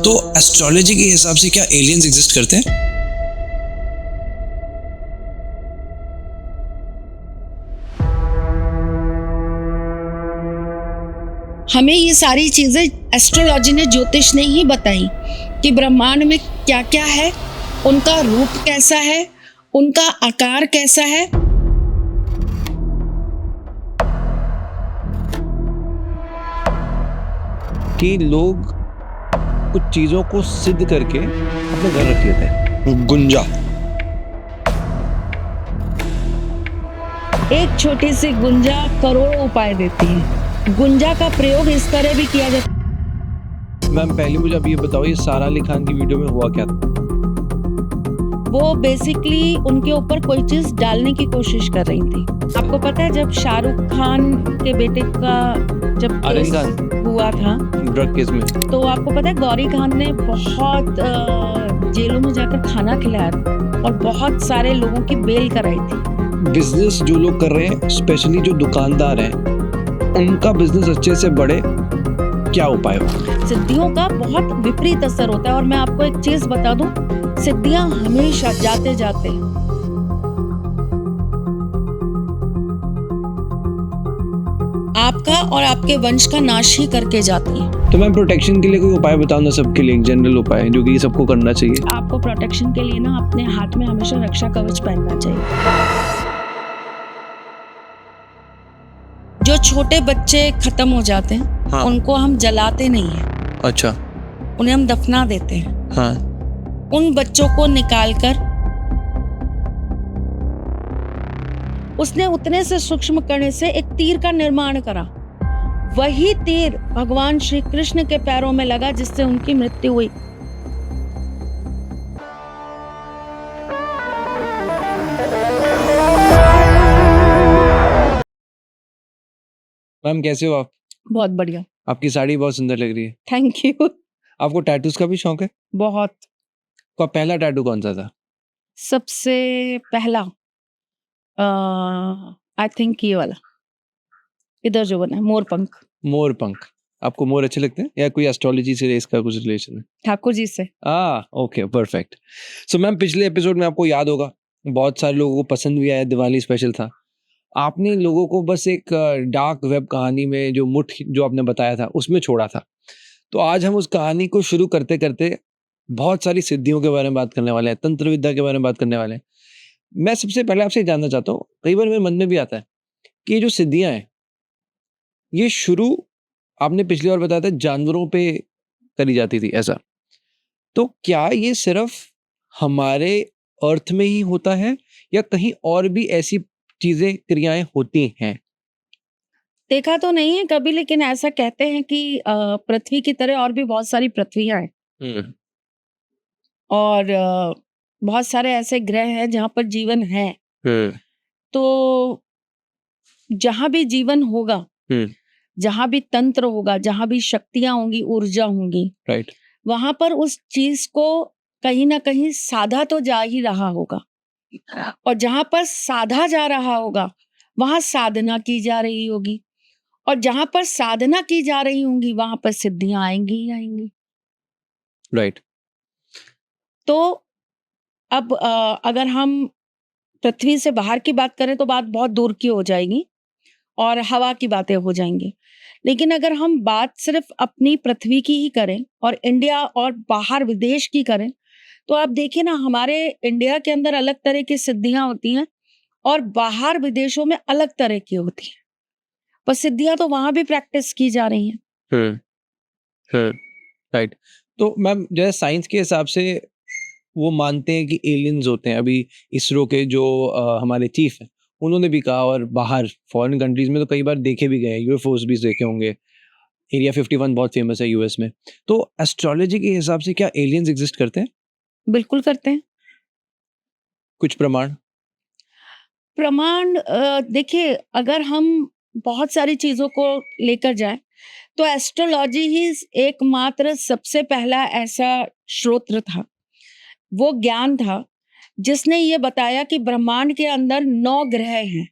तो एस्ट्रोलॉजी के हिसाब से क्या एलियंस एग्जिस्ट करते हैं? हमें ये सारी चीजें एस्ट्रोलॉजी ने, ज्योतिष ने ही बताई कि ब्रह्मांड में क्या क्या है, उनका रूप कैसा है, उनका आकार कैसा है। कि लोग कुछ चीजों को सिद्ध करके अपने घर रख लेते हैं। गुंजा। एक छोटी सी गुंजा करोड़ों उपाय देती है। गुंजा का प्रयोग इस तरह भी किया जाता है। मैम पहले मुझे अब ये बताओ, ये सारा अली खान की वीडियो में हुआ क्या था? वो बेसिकली उनके ऊपर कोई चीज डालने की कोशिश कर रही थी। आपको पता है जब शाहरुख खान के बेटे का जब आर्यन केस खान हुआ था, ड्रग केस में, तो आपको पता है गौरी खान ने बहुत जेलों में जाकर खाना खिलाया था और बहुत सारे लोगों की बेल कराई थी। बिजनेस जो लोग कर रहे हैं, स्पेशली जो दुकानदार हैं, उनका बिजनेस अच्छे से बढ़े, क्या उपाय हो? सिद्धियों का बहुत विपरीत असर होता है। और मैं आपको एक चीज बता दूं, सिद्धियां हमेशा जाते जाते आपका और आपके वंश का नाश ही करके जाती हैं। तो मैम प्रोटेक्शन के लिए कोई उपाय बताओ ना, सबके लिए एक जनरल उपाय जो कि सबको करना चाहिए। आपको प्रोटेक्शन के लिए ना अपने हाथ में हमेशा रक्षा कवच पहनना चाहिए। जो छोटे बच्चे खत्म हो जाते हैं, हाँ। उनको हम जलाते नहीं हैं, अच्छा। उन्हें हम दफना देते हैं। हाँ। उन बच्चों को निकालकर उसने उतने से सूक्ष्म कण से एक तीर का निर्माण करा। वही तीर भगवान श्री कृष्ण के पैरों में लगा, जिससे उनकी मृत्यु हुई। मैम कैसे हो आप? बहुत बढ़िया, आपकी साड़ी बहुत सुंदर लग रही है। Thank you. आपको टैटूज का भी शौक है? बहुत। आपका पहला टैटू कौन सा था? सबसे पहला आई थिंक ये वाला इधर जो बना है, मोरपंख। मोर पंख। आपको मोर अच्छे लगते हैं या कोई एस्ट्रोलॉजी से इसका कुछ रिलेशन है? ठाकुर जी से। Okay perfect. सो मैम पिछले एपिसोड में आपको याद होगा, बहुत सारे लोगों को पसंद भी आया, दिवाली स्पेशल था। आपने लोगों को बस एक डार्क वेब कहानी में जो मुठ जो आपने बताया था उसमें छोड़ा था। तो आज हम उस कहानी को शुरू करते करते बहुत सारी सिद्धियों के बारे में बात करने वाले हैं, तंत्र विद्या के बारे में बात करने वाले हैं। मैं सबसे पहले आपसे ये जानना चाहता हूँ, कई बार मेरे मन में भी आता है कि ये जो सिद्धियां हैं, ये शुरू आपने पिछली बार बताया था जानवरों पे करी जाती थी ऐसा, तो क्या ये सिर्फ हमारे अर्थ में ही होता है या कहीं और भी ऐसी चीजें क्रियाएं होती हैं? देखा तो नहीं है कभी, लेकिन ऐसा कहते हैं कि पृथ्वी की तरह और भी बहुत सारी पृथ्वियां हैं और बहुत सारे ऐसे ग्रह हैं जहां पर जीवन है। तो जहां भी जीवन होगा, जहां भी तंत्र होगा, जहां भी शक्तियां होंगी, ऊर्जा होंगी, राइट। वहां पर उस चीज को कहीं ना कहीं साधा तो जा ही रहा होगा। और जहां पर साधा जा रहा होगा, वहां साधना की जा रही होगी। और जहां पर साधना की जा रही होंगी, वहां पर सिद्धियां आएंगी ही आएंगी। राइट। तो अब अगर हम पृथ्वी से बाहर की बात करें तो बात बहुत दूर की हो जाएगी और हवा की बातें हो जाएंगी। लेकिन अगर हम बात सिर्फ अपनी पृथ्वी की ही करें और इंडिया और बाहर विदेश की करें, तो आप देखिए ना, हमारे इंडिया के अंदर अलग तरह की सिद्धियां होती हैं और बाहर विदेशों में अलग तरह की होती हैं। पर सिद्धियां तो वहां भी प्रैक्टिस की जा रही हैं। राइट। तो मैम जैसे साइंस के हिसाब से वो मानते हैं कि एलियंस होते हैं। अभी इसरो के जो हमारे चीफ हैं, उन्होंने भी कहा, और बाहर फॉरेन कंट्रीज में तो कई बार देखे भी गए हैं, यूएफओस भी देखे होंगे। एरिया 51 बहुत फेमस है यूएस में। तो एस्ट्रोलॉजी के हिसाब से क्या एलियंस एग्जिस्ट करते हैं? बिल्कुल करते हैं। कुछ प्रमाण? प्रमाण देखिए, अगर हम बहुत सारी चीजों को लेकर जाएं, तो एस्ट्रोलॉजी ही एकमात्र सबसे पहला ऐसा स्रोत था, वो ज्ञान था जिसने ये बताया कि ब्रह्मांड के अंदर 9 ग्रह हैं।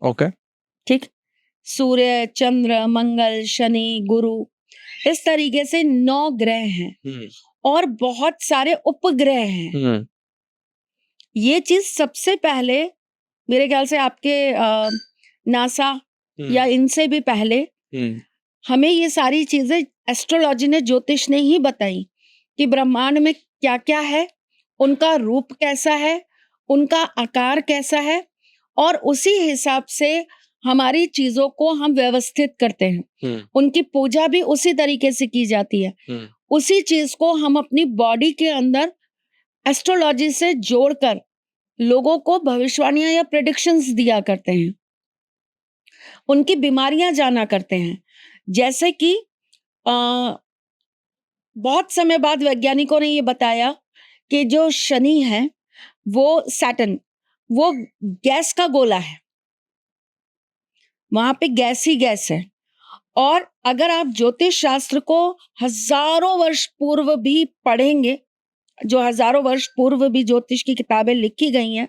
ओके। ठीक, सूर्य, चंद्र, मंगल, शनि, गुरु, इस तरीके से 9 ग्रह हैं और बहुत सारे उपग्रह हैं। ये चीज सबसे पहले मेरे ख्याल से आपके नासा या इनसे भी पहले हमें ये सारी चीजें एस्ट्रोलॉजी ने, ज्योतिष ने ही बताई कि ब्रह्मांड में क्या क्या है, उनका रूप कैसा है, उनका आकार कैसा है, और उसी हिसाब से हमारी चीजों को हम व्यवस्थित करते हैं। उनकी पूजा भी उसी तरीके से की जाती है। उसी चीज को हम अपनी बॉडी के अंदर एस्ट्रोलॉजी से जोड़कर लोगों को भविष्यवाणियां या प्रेडिक्शंस दिया करते हैं, उनकी बीमारियां जाना करते हैं। जैसे कि बहुत समय बाद वैज्ञानिकों ने ये बताया कि जो शनि है वो सैटर्न, वो गैस का गोला है, वहां पे गैस ही गैस है। और अगर आप ज्योतिष शास्त्र को हजारों वर्ष पूर्व भी पढ़ेंगे, जो हजारों वर्ष पूर्व भी ज्योतिष की किताबें लिखी गई हैं,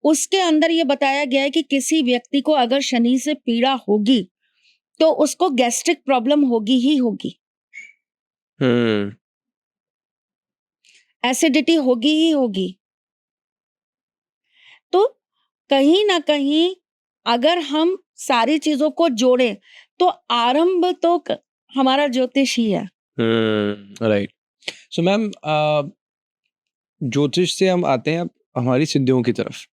उसके अंदर ये बताया गया है कि किसी व्यक्ति को अगर शनि से पीड़ा होगी तो उसको गैस्ट्रिक प्रॉब्लम होगी ही होगी, एसिडिटी होगी ही होगी। तो कहीं ना कहीं अगर हम सारी चीजों को जोड़ें तो आरंभ तो हमारा ज्योतिष ही है। राइट। सो मैम, ज्योतिष से हम आते हैं अब हमारी सिद्धियों की तरफ।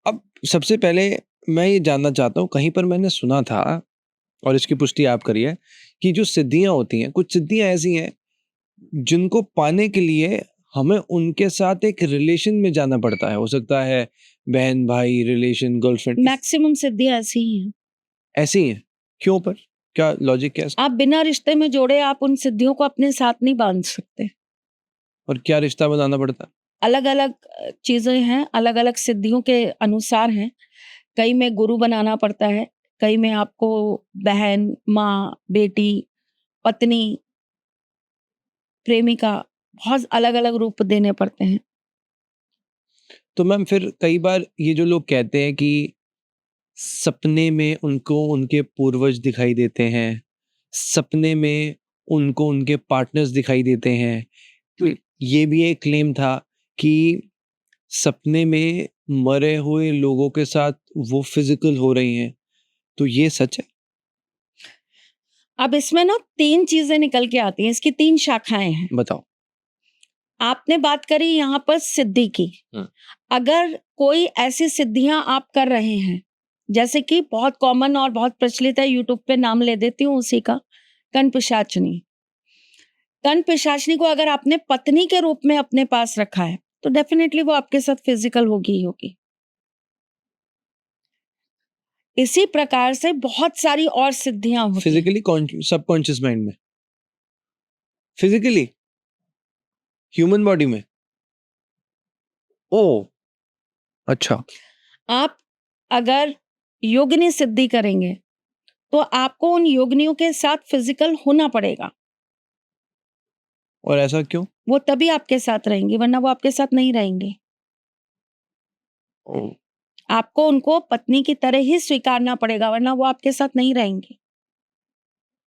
अब सबसे पहले मैं ये जानना चाहता हूँ, कहीं पर मैंने सुना था और इसकी पुष्टि आप करिए कि जो सिद्धियां होती हैं, कुछ सिद्धियां ऐसी हैं जिनको पाने के लिए हमें उनके साथ एक रिलेशन में जाना पड़ता है। हो सकता है बहन भाई रिलेशन, गर्लफ्रेंड, मैक्सिमम सिद्धियां ऐसी ही हैं। ऐसी हैं। क्यों? पर क्या लॉजिक क्या है? आप बिना रिश्ते में जोड़े आप उन सिद्धियों को अपने साथ नहीं बांध सकते। और क्या रिश्ता बनाना पड़ता है? अलग अलग चीजें हैं, अलग अलग सिद्धियों के अनुसार हैं। कई में गुरु बनाना पड़ता है, कई में आपको बहन, माँ, बेटी, पत्नी, प्रेमिका, बहुत अलग अलग रूप देने पड़ते हैं। तो मैम फिर कई बार ये जो लोग कहते हैं कि सपने में उनको उनके पूर्वज दिखाई देते हैं, सपने में उनको उनके पार्टनर्स दिखाई देते हैं, तो ये भी एक क्लेम था कि सपने में मरे हुए लोगों के साथ वो फिजिकल हो रही हैं, तो ये सच है? अब इसमें ना 3 चीजें निकल के आती हैं, इसकी 3 शाखाएं हैं। बताओ। आपने बात करी यहाँ पर सिद्धि की। अगर कोई ऐसी सिद्धियां आप कर रहे हैं, जैसे कि बहुत कॉमन और बहुत प्रचलित है, यूट्यूब पे नाम ले देती हूँ उसी का, कण पिशाचनी। कण पिशाचनी को अगर आपने पत्नी के रूप में अपने पास रखा है तो डेफिनेटली वो आपके साथ फिजिकल होगी ही होगी। इसी प्रकार से बहुत सारी और सिद्धियां होती हैं। फिजिकली, सबकॉन्शियस माइंड में, फिजिकली ह्यूमन बॉडी में? ओ अच्छा। आप अगर योगिनी सिद्धि करेंगे तो आपको उन योगिनियों के साथ फिजिकल होना पड़ेगा। और ऐसा क्यों? वो तभी आपके साथ रहेंगे, वरना वो आपके साथ नहीं रहेंगे। ओ, आपको उनको पत्नी की तरह ही स्वीकारना पड़ेगा, वरना वो आपके साथ नहीं रहेंगे।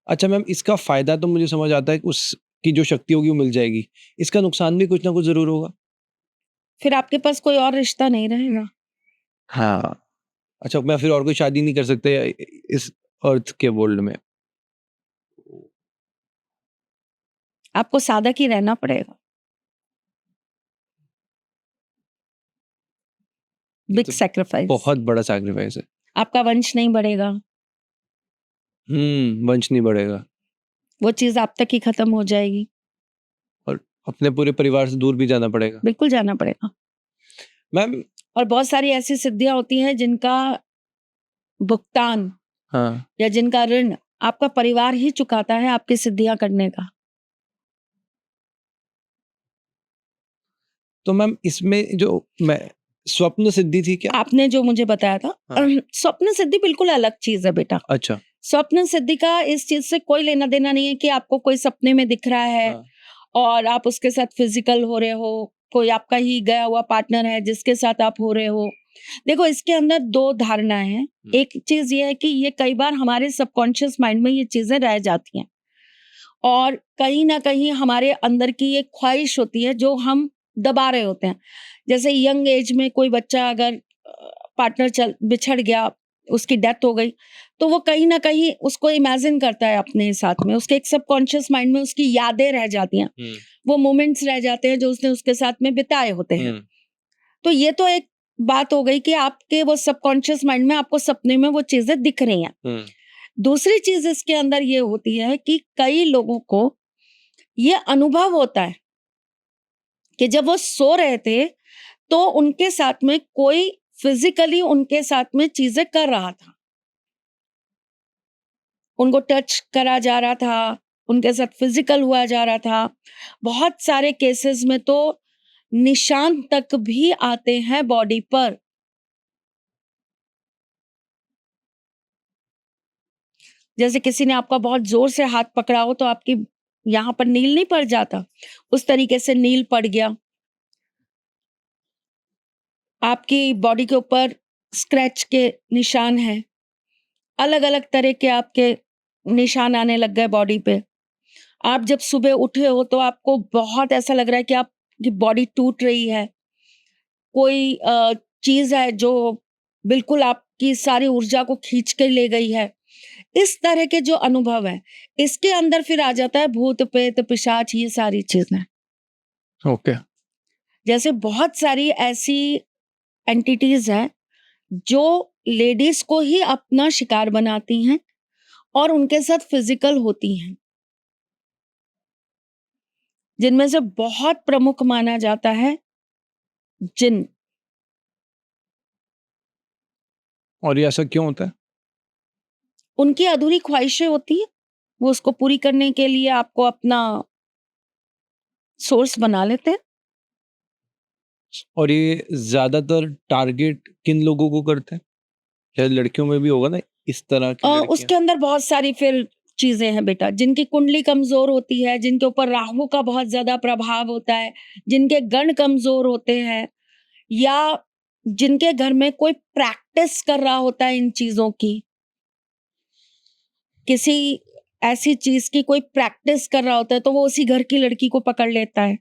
अच्छा मैम, इसका फायदा तो मुझे समझ आता है कि उसकी जो शक्ति होगी वो मिल जाएगी, इसका नुकसान भी कुछ ना कुछ जरूर होगा। फिर आपके पास कोई और रिश्ता नहीं रहेगा। हाँ। अच्छा, मैं फिर और कोई शादी नहीं कर सकते इस अर्थ के वर्ल्ड में? आपको साधक ही रहना पड़ेगा। बिग तो सैक्रिफाइस। बहुत बड़ा सैक्रिफाइस है। आपका वंश नहीं बढ़ेगा, वंश नहीं बढ़ेगा वो चीज आप तक ही खत्म हो जाएगी। और अपने पूरे परिवार से दूर भी जाना पड़ेगा। बिल्कुल जाना पड़ेगा। मैम, और बहुत सारी ऐसी सिद्धियां होती हैं जिनका भुगतान हाँ, या जिनका ऋण आपका परिवार ही चुकाता है आपकी सिद्धियां करने का। तो मैम इसमें जो मैं स्वप्न सिद्धि थी क्या? आपने जो मुझे बताया था, हाँ। स्वप्न सिद्धि बिल्कुल अलग चीज है बेटा। अच्छा। स्वप्न सिद्धि का इस चीज से कोई लेना देना नहीं है कि आपको कोई सपने में दिख रहा है हाँ। और आप उसके साथ फिजिकल हो रहे हो, कोई आपका ही गया हुआ पार्टनर है जिसके साथ आप हो रहे हो। देखो, इसके अंदर 2 धारणाएं हैं। एक चीज ये है कि ये कई बार हमारे सबकॉन्शियस माइंड में ये चीजें रह जाती हैं और कहीं ना कहीं हमारे अंदर की एक ख्वाहिश होती है जो हम दबा रहे होते हैं। जैसे यंग एज में कोई बच्चा अगर पार्टनर चल बिछड़ गया, उसकी डेथ हो गई, तो वो कहीं ना कहीं उसको इमेजिन करता है अपने साथ में, उसके एक सबकॉन्शियस माइंड में उसकी यादें रह जाती हैं, वो मोमेंट्स रह जाते हैं जो उसने उसके साथ में बिताए होते हैं। तो ये तो एक बात हो गई कि आपके वो सबकॉन्शियस माइंड में आपको सपने में वो चीजें दिख रही हैं। दूसरी चीज इसके अंदर ये होती है कि कई लोगों को ये अनुभव होता है कि जब वो सो रहे थे तो उनके साथ में कोई फिजिकली उनके साथ में चीजें कर रहा था, उनको टच करा जा रहा था, उनके साथ फिजिकल हुआ जा रहा था। बहुत सारे केसेस में तो निशान तक भी आते हैं बॉडी पर। जैसे किसी ने आपका बहुत जोर से हाथ पकड़ा हो तो आपकी यहाँ पर नील नहीं पड़ जाता, उस तरीके से नील पड़ गया। आपकी बॉडी के ऊपर स्क्रैच के निशान हैं, अलग अलग तरह के आपके निशान आने लग गए बॉडी पे। आप जब सुबह उठे हो तो आपको बहुत ऐसा लग रहा है कि आपकी बॉडी टूट रही है, कोई चीज है जो बिल्कुल आपकी सारी ऊर्जा को खींच के ले गई है। इस तरह के जो अनुभव है, इसके अंदर फिर आ जाता है भूत प्रेत पिशाच, ये सारी चीजें। ओके। जैसे बहुत सारी ऐसी एंटिटीज हैं जो लेडीज को ही अपना शिकार बनाती हैं और उनके साथ फिजिकल होती हैं, जिनमें से बहुत प्रमुख माना जाता है जिन। और ये ऐसा क्यों होता है? उनकी अधूरी ख्वाहिशें होती है, वो उसको पूरी करने के लिए आपको अपना सोर्स बना लेते हैं। और ये ज्यादातर टारगेट किन लोगों को करते हैं? शायद लड़कियों में भी होगा ना इस तरह की लड़कियां। उसके अंदर बहुत सारी फिर चीजें हैं बेटा, जिनकी कुंडली कमजोर होती है, जिनके ऊपर राहु का बहुत ज्यादा प्रभाव होता है, जिनके गण कमजोर होते हैं, या जिनके घर में कोई प्रैक्टिस कर रहा होता है इन चीजों की, किसी ऐसी चीज की कोई प्रैक्टिस कर रहा होता है तो वो उसी घर की लड़की को पकड़ लेता है।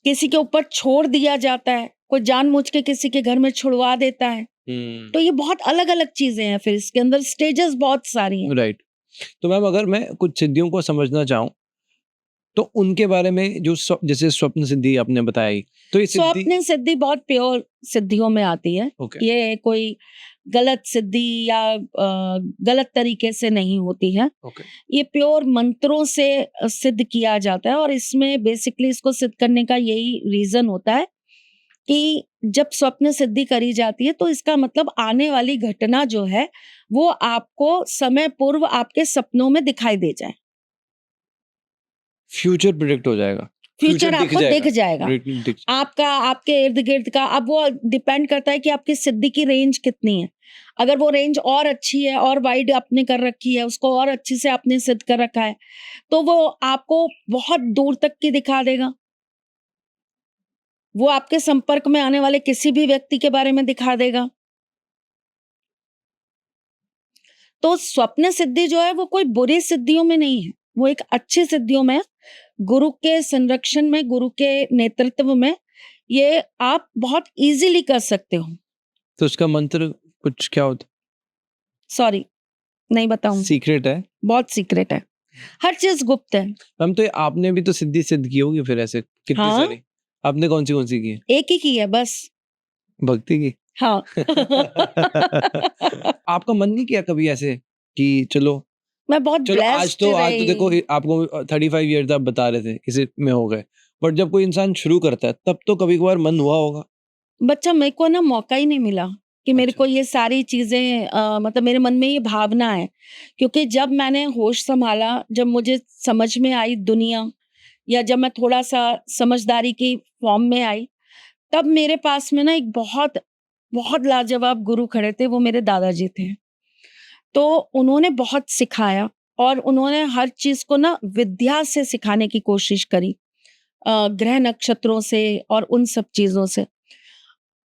किसी के ऊपर छोड़ दिया जाता है, कोई जानबूझ के किसी के घर में छुड़वा देता है। तो ये बहुत अलग अलग चीजें हैं, फिर इसके अंदर स्टेजेस बहुत सारी हैं। राइट। तो मैम अगर मैं कुछ सिद्धियों को समझना चाहूँ तो उनके बारे में जो जैसे स्वप्न सिद्धि आपने बताई, तो ये सिद्धि स्वप्न सिद्धि बहुत प्योर सिद्धियों में आती है। ओके। ये कोई गलत सिद्धि या गलत तरीके से नहीं होती है। ओके। ये प्योर मंत्रों से सिद्ध किया जाता है, और इसमें बेसिकली इसको सिद्ध करने का यही रीजन होता है कि जब स्वप्न सिद्धि करी जाती है तो इसका मतलब आने वाली घटना जो है वो आपको समय पूर्व आपके सपनों में दिखाई दे जाए, फ्यूचर प्रिडिक्ट हो जाएगा, फ्यूचर आपको दिख जाएगा, दिख आपका आपके इर्द गिर्द का। अब वो डिपेंड करता है कि आपकी सिद्धि की रेंज कितनी है। अगर वो रेंज और अच्छी है और वाइड आपने कर रखी है, उसको और अच्छी से आपने सिद्ध कर रखा है, तो वो आपको बहुत दूर तक की दिखा देगा। वो आपके संपर्क में आने वाले किसी भी व्यक्ति के बारे में दिखा देगा। तो स्वप्न सिद्धि जो है वो कोई बुरी सिद्धियों में नहीं है, वो एक अच्छी सिद्धियों में, गुरु के संरक्षण में, गुरु के नेतृत्व में ये आप बहुत इजीली कर सकते हो। तो उसका मंत्र कुछ क्या होता? सॉरी, नहीं बताऊं, सीक्रेट है, बहुत सीक्रेट है, हर चीज गुप्त है। मैम तो आपने भी तो सिद्धि सिद्ध की होगी फिर, ऐसे कितनी हाँ। सारी आपने कौन सी की है? एक ही की है बस। भक्ति की? हाँ। आपका मन नहीं किया कभी ऐसे कि चलो मैं बहुत आज ब्लेस्ड तो रही। देखो आपको 35 इयर्स आप बता रहे थे इसी में हो गए, बट जब कोई इंसान शुरू करता है तब तो कभी कभार मन हुआ होगा। बच्चा, मेरे को ना मौका ही नहीं मिला कि मेरे अच्छा। को ये सारी चीजें मतलब मेरे मन में ये भावना है, क्योंकि जब मैंने होश संभाला, जब मुझे समझ में आई दुनिया, या जब मैं थोड़ा सा समझदारी की फॉर्म में आई, तब मेरे पास में ना एक बहुत बहुत लाजवाब गुरु खड़े थे, वो मेरे दादाजी थे। तो उन्होंने बहुत सिखाया और उन्होंने हर चीज को ना विद्या से सिखाने की कोशिश करी, ग्रह नक्षत्रों से और उन सब चीजों से।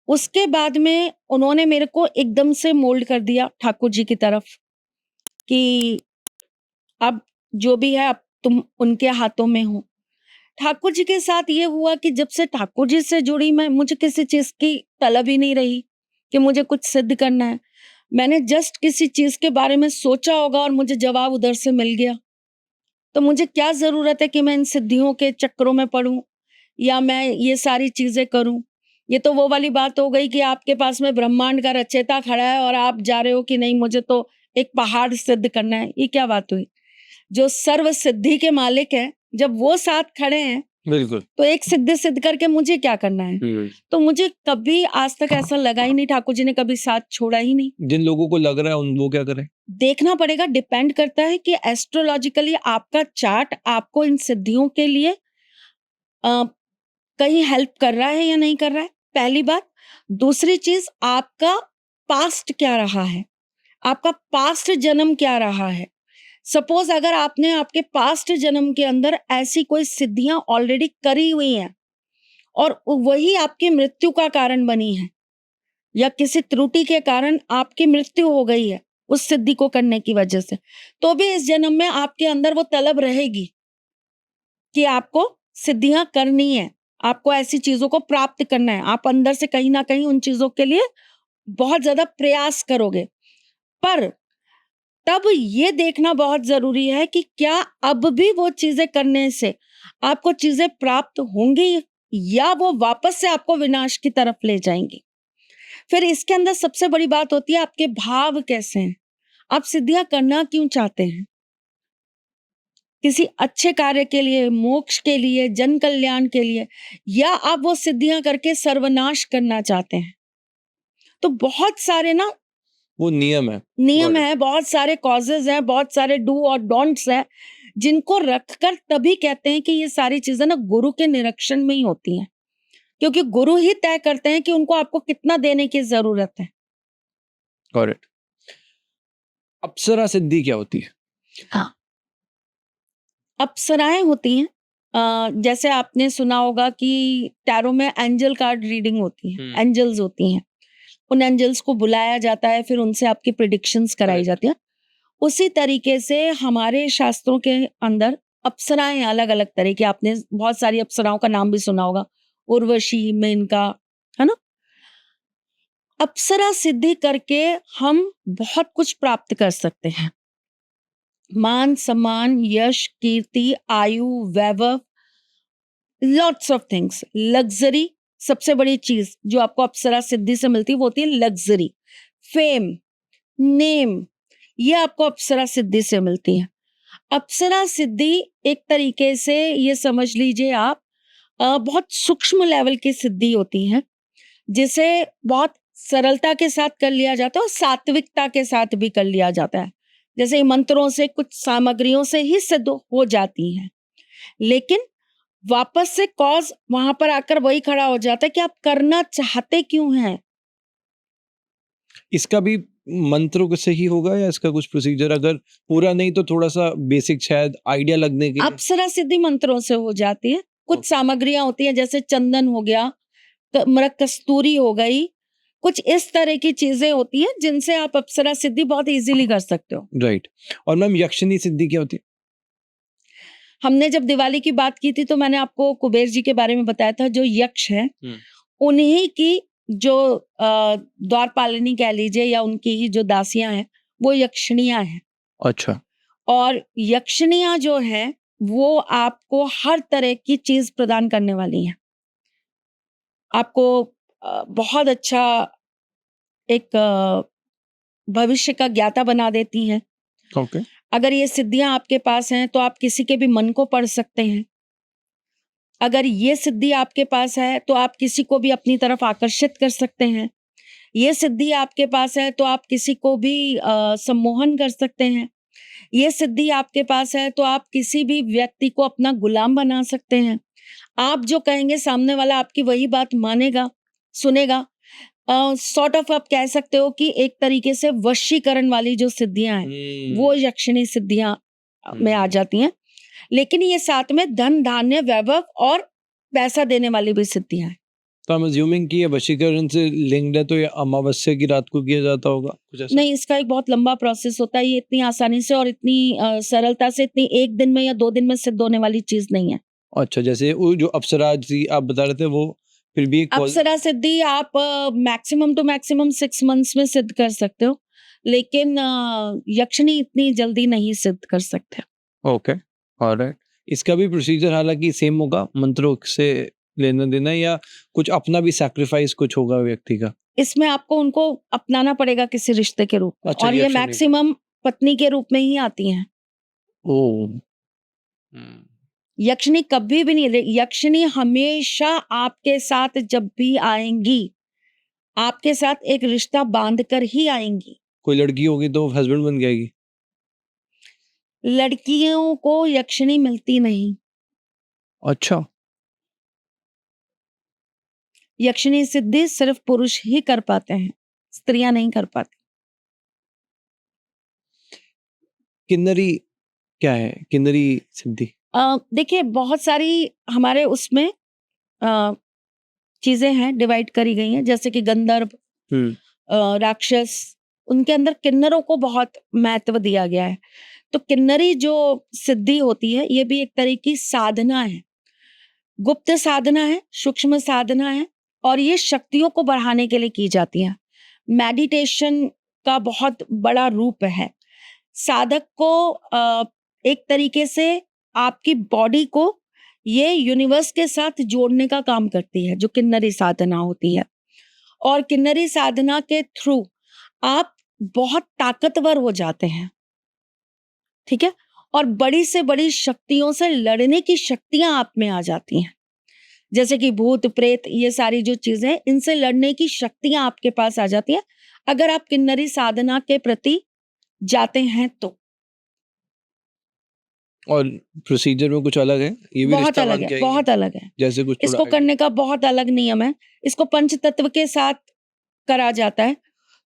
उसके बाद में उन्होंने मेरे को एकदम से मोल्ड कर दिया ठाकुर जी की तरफ कि अब जो भी है, अब तुम उनके हाथों में हो। ठाकुर जी के साथ ये हुआ कि जब से ठाकुर जी से जुड़ी मैं, मुझे किसी चीज की तलब ही नहीं रही कि मुझे कुछ सिद्ध करना है। मैंने जस्ट किसी चीज के बारे में सोचा होगा और मुझे जवाब उधर से मिल गया। तो मुझे क्या जरूरत है कि मैं इन सिद्धियों के चक्रों में पड़ूं या मैं ये सारी चीजें करूं। ये तो वो वाली बात हो गई कि आपके पास में ब्रह्मांड का रचयिता खड़ा है और आप जा रहे हो कि नहीं मुझे तो एक पहाड़ सिद्ध करना है। ये क्या बात हुई? जो सर्व सिद्धि के मालिक हैं, जब वो साथ खड़े हैं बिल्कुल। तो एक सिद्धि सिद्ध करके मुझे क्या करना है? तो मुझे कभी आज तक ऐसा लगा ही नहीं, ठाकुर जी ने कभी साथ छोड़ा ही नहीं। जिन लोगों को लग रहा है उन वो क्या करें? देखना पड़ेगा, डिपेंड करता है कि एस्ट्रोलॉजिकली आपका चार्ट आपको इन सिद्धियों के लिए अ, कहीं हेल्प कर रहा है या नहीं कर रहा है, पहली बात। दूसरी चीज, आपका पास्ट क्या रहा है, आपका पास्ट जन्म क्या रहा है। सपोज अगर आपने आपके पास्ट जन्म के अंदर ऐसी कोई सिद्धियां ऑलरेडी करी हुई हैं और वही आपकी मृत्यु का कारण बनी है या किसी त्रुटि के कारण आपकी मृत्यु हो गई है उस सिद्धि को करने की वजह से, तो भी इस जन्म में आपके अंदर वो तलब रहेगी कि आपको सिद्धियां करनी है, आपको ऐसी चीजों को प्राप्त करना है। आप अंदर से कहीं ना कहीं उन चीजों के लिए बहुत ज्यादा प्रयास करोगे। पर तब ये देखना बहुत जरूरी है कि क्या अब भी वो चीजें करने से आपको चीजें प्राप्त होंगी या वो वापस से आपको विनाश की तरफ ले जाएंगी। फिर इसके अंदर सबसे बड़ी बात होती है आपके भाव कैसे हैं, आप सिद्धियां करना क्यों चाहते हैं। किसी अच्छे कार्य के लिए, मोक्ष के लिए, जन कल्याण के लिए, या आप वो सिद्धियां करके सर्वनाश करना चाहते हैं। तो बहुत सारे ना वो नियम है। नियम है, बहुत सारे कॉजेज हैं, बहुत सारे डू और डोंट्स हैं, जिनको रखकर तभी कहते हैं कि ये सारी चीजें ना गुरु के निरीक्षण में ही होती हैं, क्योंकि गुरु ही तय करते हैं कि उनको आपको कितना देने की जरूरत है। करेक्ट। अप्सरा सिद्धि क्या होती है? हाँ, अप्सराएं होती हैं। जैसे आपने सुना होगा कि टैरो में एंजल कार्ड रीडिंग होती है, एंजल्स होती हैं। उन एंजल्स को बुलाया जाता है, फिर उनसे आपकी प्रिडिक्शंस कराई जाती है। उसी तरीके से हमारे शास्त्रों के अंदर अप्सराएं अलग अलग तरह की, आपने बहुत सारी अप्सराओं का नाम भी सुना होगा, उर्वशी, मेनका, है ना। अप्सरा सिद्धि करके हम बहुत कुछ प्राप्त कर सकते हैं। मान सम्मान, यश, कीर्ति, आयु, वैभव, लॉट्स ऑफ थिंग्स। लग्जरी, सबसे बड़ी चीज जो आपको अप्सरा सिद्धि से मिलती है वो होती है लग्जरी। फेम, नेम, ये आपको अप्सरा सिद्धि से मिलती है। अप्सरा सिद्धि एक तरीके से ये समझ लीजिए आप, बहुत सूक्ष्म लेवल की सिद्धि होती है, जिसे बहुत सरलता के साथ कर लिया जाता है और सात्विकता के साथ भी कर लिया जाता है। जैसे मंत्रों से, कुछ सामग्रियों से ही सिद्ध हो जाती हैं, लेकिन वापस से कॉज वहां पर आकर वही खड़ा हो जाता है कि आप करना चाहते क्यों हैं। इसका भी मंत्रों से ही होगा या इसका कुछ प्रोसीजर, अगर पूरा नहीं तो थोड़ा सा बेसिक शायद आइडिया लगने के लिए? अप्सरा सिद्धि मंत्रों से हो जाती है। कुछ सामग्रियां होती हैं, जैसे चंदन हो गया, मृग कस्तूरी हो गई, कुछ इस तरह की चीजें होती हैं जिनसे आप अप्सरा सिद्धि बहुत इजीली कर सकते हो। राइट। और मैम यक्षिणी सिद्धि क्या होती है? हमने जब दिवाली की बात की थी तो मैंने आपको कुबेर जी के बारे में बताया था, जो यक्ष है उन्हीं की जो द्वारपालिनी कह लीजिए या उनकी ही जो दासियां हैं वो यक्षिणियां हैं। अच्छा। और यक्षिणियां जो है वो आपको हर तरह की चीज प्रदान करने वाली हैं। आपको बहुत अच्छा एक भविष्य का ज्ञाता बना देती हैं। ओके। अगर ये सिद्धियां आपके पास हैं तो आप किसी के भी मन को पढ़ सकते हैं। अगर ये सिद्धि आपके पास है तो आप किसी को भी अपनी तरफ आकर्षित कर सकते हैं। ये सिद्धि आपके पास है तो आप किसी को भी सम्मोहन कर सकते हैं। ये सिद्धि आपके पास है तो आप किसी भी व्यक्ति को अपना गुलाम बना सकते हैं। आप जो कहेंगे सामने वाला आपकी वही बात मानेगा, सुनेगा। सॉर्ट ऑफ आप कह सकते हो कि एक तरीके से वशीकरण वाली जो सिद्धियां हैं वो यक्षिणी सिद्धियां में आ जाती हैं। लेकिन ये साथ में धन, धान्य, वैभव और पैसा देने वाली भी सिद्धियां हैं। तो आई एम अज्यूमिंग कि ये वशीकरण से लिंक्ड है, तो ये अमावस्या की रात को किया जाता होगा कुछ ऐसा? नहीं, इसका एक बहुत लंबा प्रोसेस होता है। ये इतनी आसानी से और इतनी सरलता से, इतनी 1 दिन में या 2 दिन में सिद्ध होने वाली चीज़ नहीं है। अच्छा, जैसे वो जो अप्सरा जी आप बता रहे थे, वो फिर भी एक अप्सरा सिद्धि आप मैक्सिमम टू मैक्सिमम 6 मंथ्स में सिद्ध कर सकते हो, लेकिन यक्षिणी इतनी जल्दी नहीं सिद्ध कर सकते। Okay, alright. इसका भी प्रोसीजर हालांकि सेम होगा, मंत्रों से लेना देना, या कुछ अपना भी सैक्रिफाइस कुछ होगा व्यक्ति का? इसमें आपको उनको अपनाना पड़ेगा किसी रिश्ते के रूप में, अच्छा, और ये यक्षिणी को। मैक्सिमम पत्नी के रूप में ही आती हैं। ओह। यक्षिणी कभी भी नहीं, यक्षिणी हमेशा आपके साथ जब भी आएंगी, आपके साथ एक रिश्ता बांध कर ही आएंगी। कोई लड़की होगी तो हस्बैंड बन जाएगी? लड़कियों को यक्षिणी मिलती नहीं। अच्छा, यक्षिणी सिद्धि सिर्फ पुरुष ही कर पाते हैं, स्त्रियां नहीं कर पाती। किन्नरी क्या है? किन्नरी सिद्धि? देखिए, बहुत सारी हमारे उसमें चीजें हैं, डिवाइड करी गई हैं, जैसे कि गंधर्व, राक्षस, उनके अंदर किन्नरों को बहुत महत्व दिया गया है। तो किन्नरी जो सिद्धि होती है, ये भी एक तरह की साधना है, गुप्त साधना है, सूक्ष्म साधना है, और ये शक्तियों को बढ़ाने के लिए की जाती है। मेडिटेशन का बहुत बड़ा रूप है। साधक को एक तरीके से आपकी बॉडी को ये यूनिवर्स के साथ जोड़ने का काम करती है, जो किन्नरी साधना होती है। और किन्नरी साधना के थ्रू आप बहुत ताकतवर हो जाते हैं, ठीक है, और बड़ी से बड़ी शक्तियों से लड़ने की शक्तियां आप में आ जाती हैं, जैसे कि भूत प्रेत, ये सारी जो चीजें, इनसे लड़ने की शक्तियां आपके पास आ जाती हैं अगर आप किन्नरी साधना के प्रति जाते हैं तो। और प्रोसीजर में कुछ अलग है? ये भी बहुत रिश्ता अलग बांध है, के बहुत आएंगे? अलग है। जैसे कुछ थोड़ा इसको करने का बहुत अलग नियम है। इसको पंच तत्व के साथ करा जाता है।